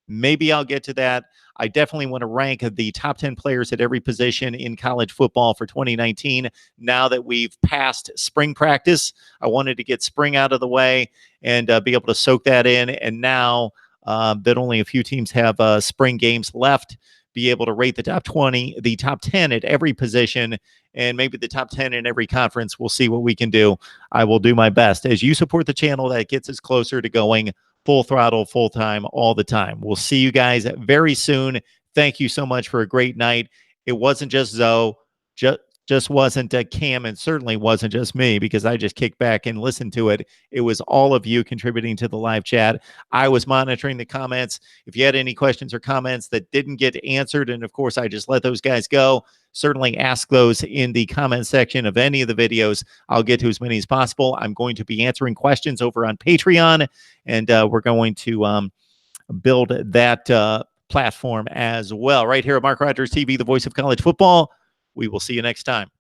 Maybe I'll get to that. I definitely want to rank the top 10 players at every position in college football for 2019. Now that we've passed spring practice, I wanted to get spring out of the way and be able to soak that in. And now that only a few teams have spring games left, be able to rate the top 20, the top 10 at every position, and maybe the top 10 in every conference. We'll see what we can do. I will do my best. As you support the channel, that gets us closer to going full throttle, full time, all the time. We'll see you guys very soon. Thank you so much for a great night. It wasn't just Zoe, just wasn't Cam, and certainly wasn't just me, because I just kicked back and listened to it. It was all of you contributing to the live chat. I was monitoring the comments. If you had any questions or comments that didn't get answered, and of course I just let those guys go, certainly ask those in the comment section of any of the videos. I'll get to as many as possible. I'm going to be answering questions over on Patreon, and we're going to build that platform as well. Right here at Mark Rogers TV, the voice of college football. We will see you next time.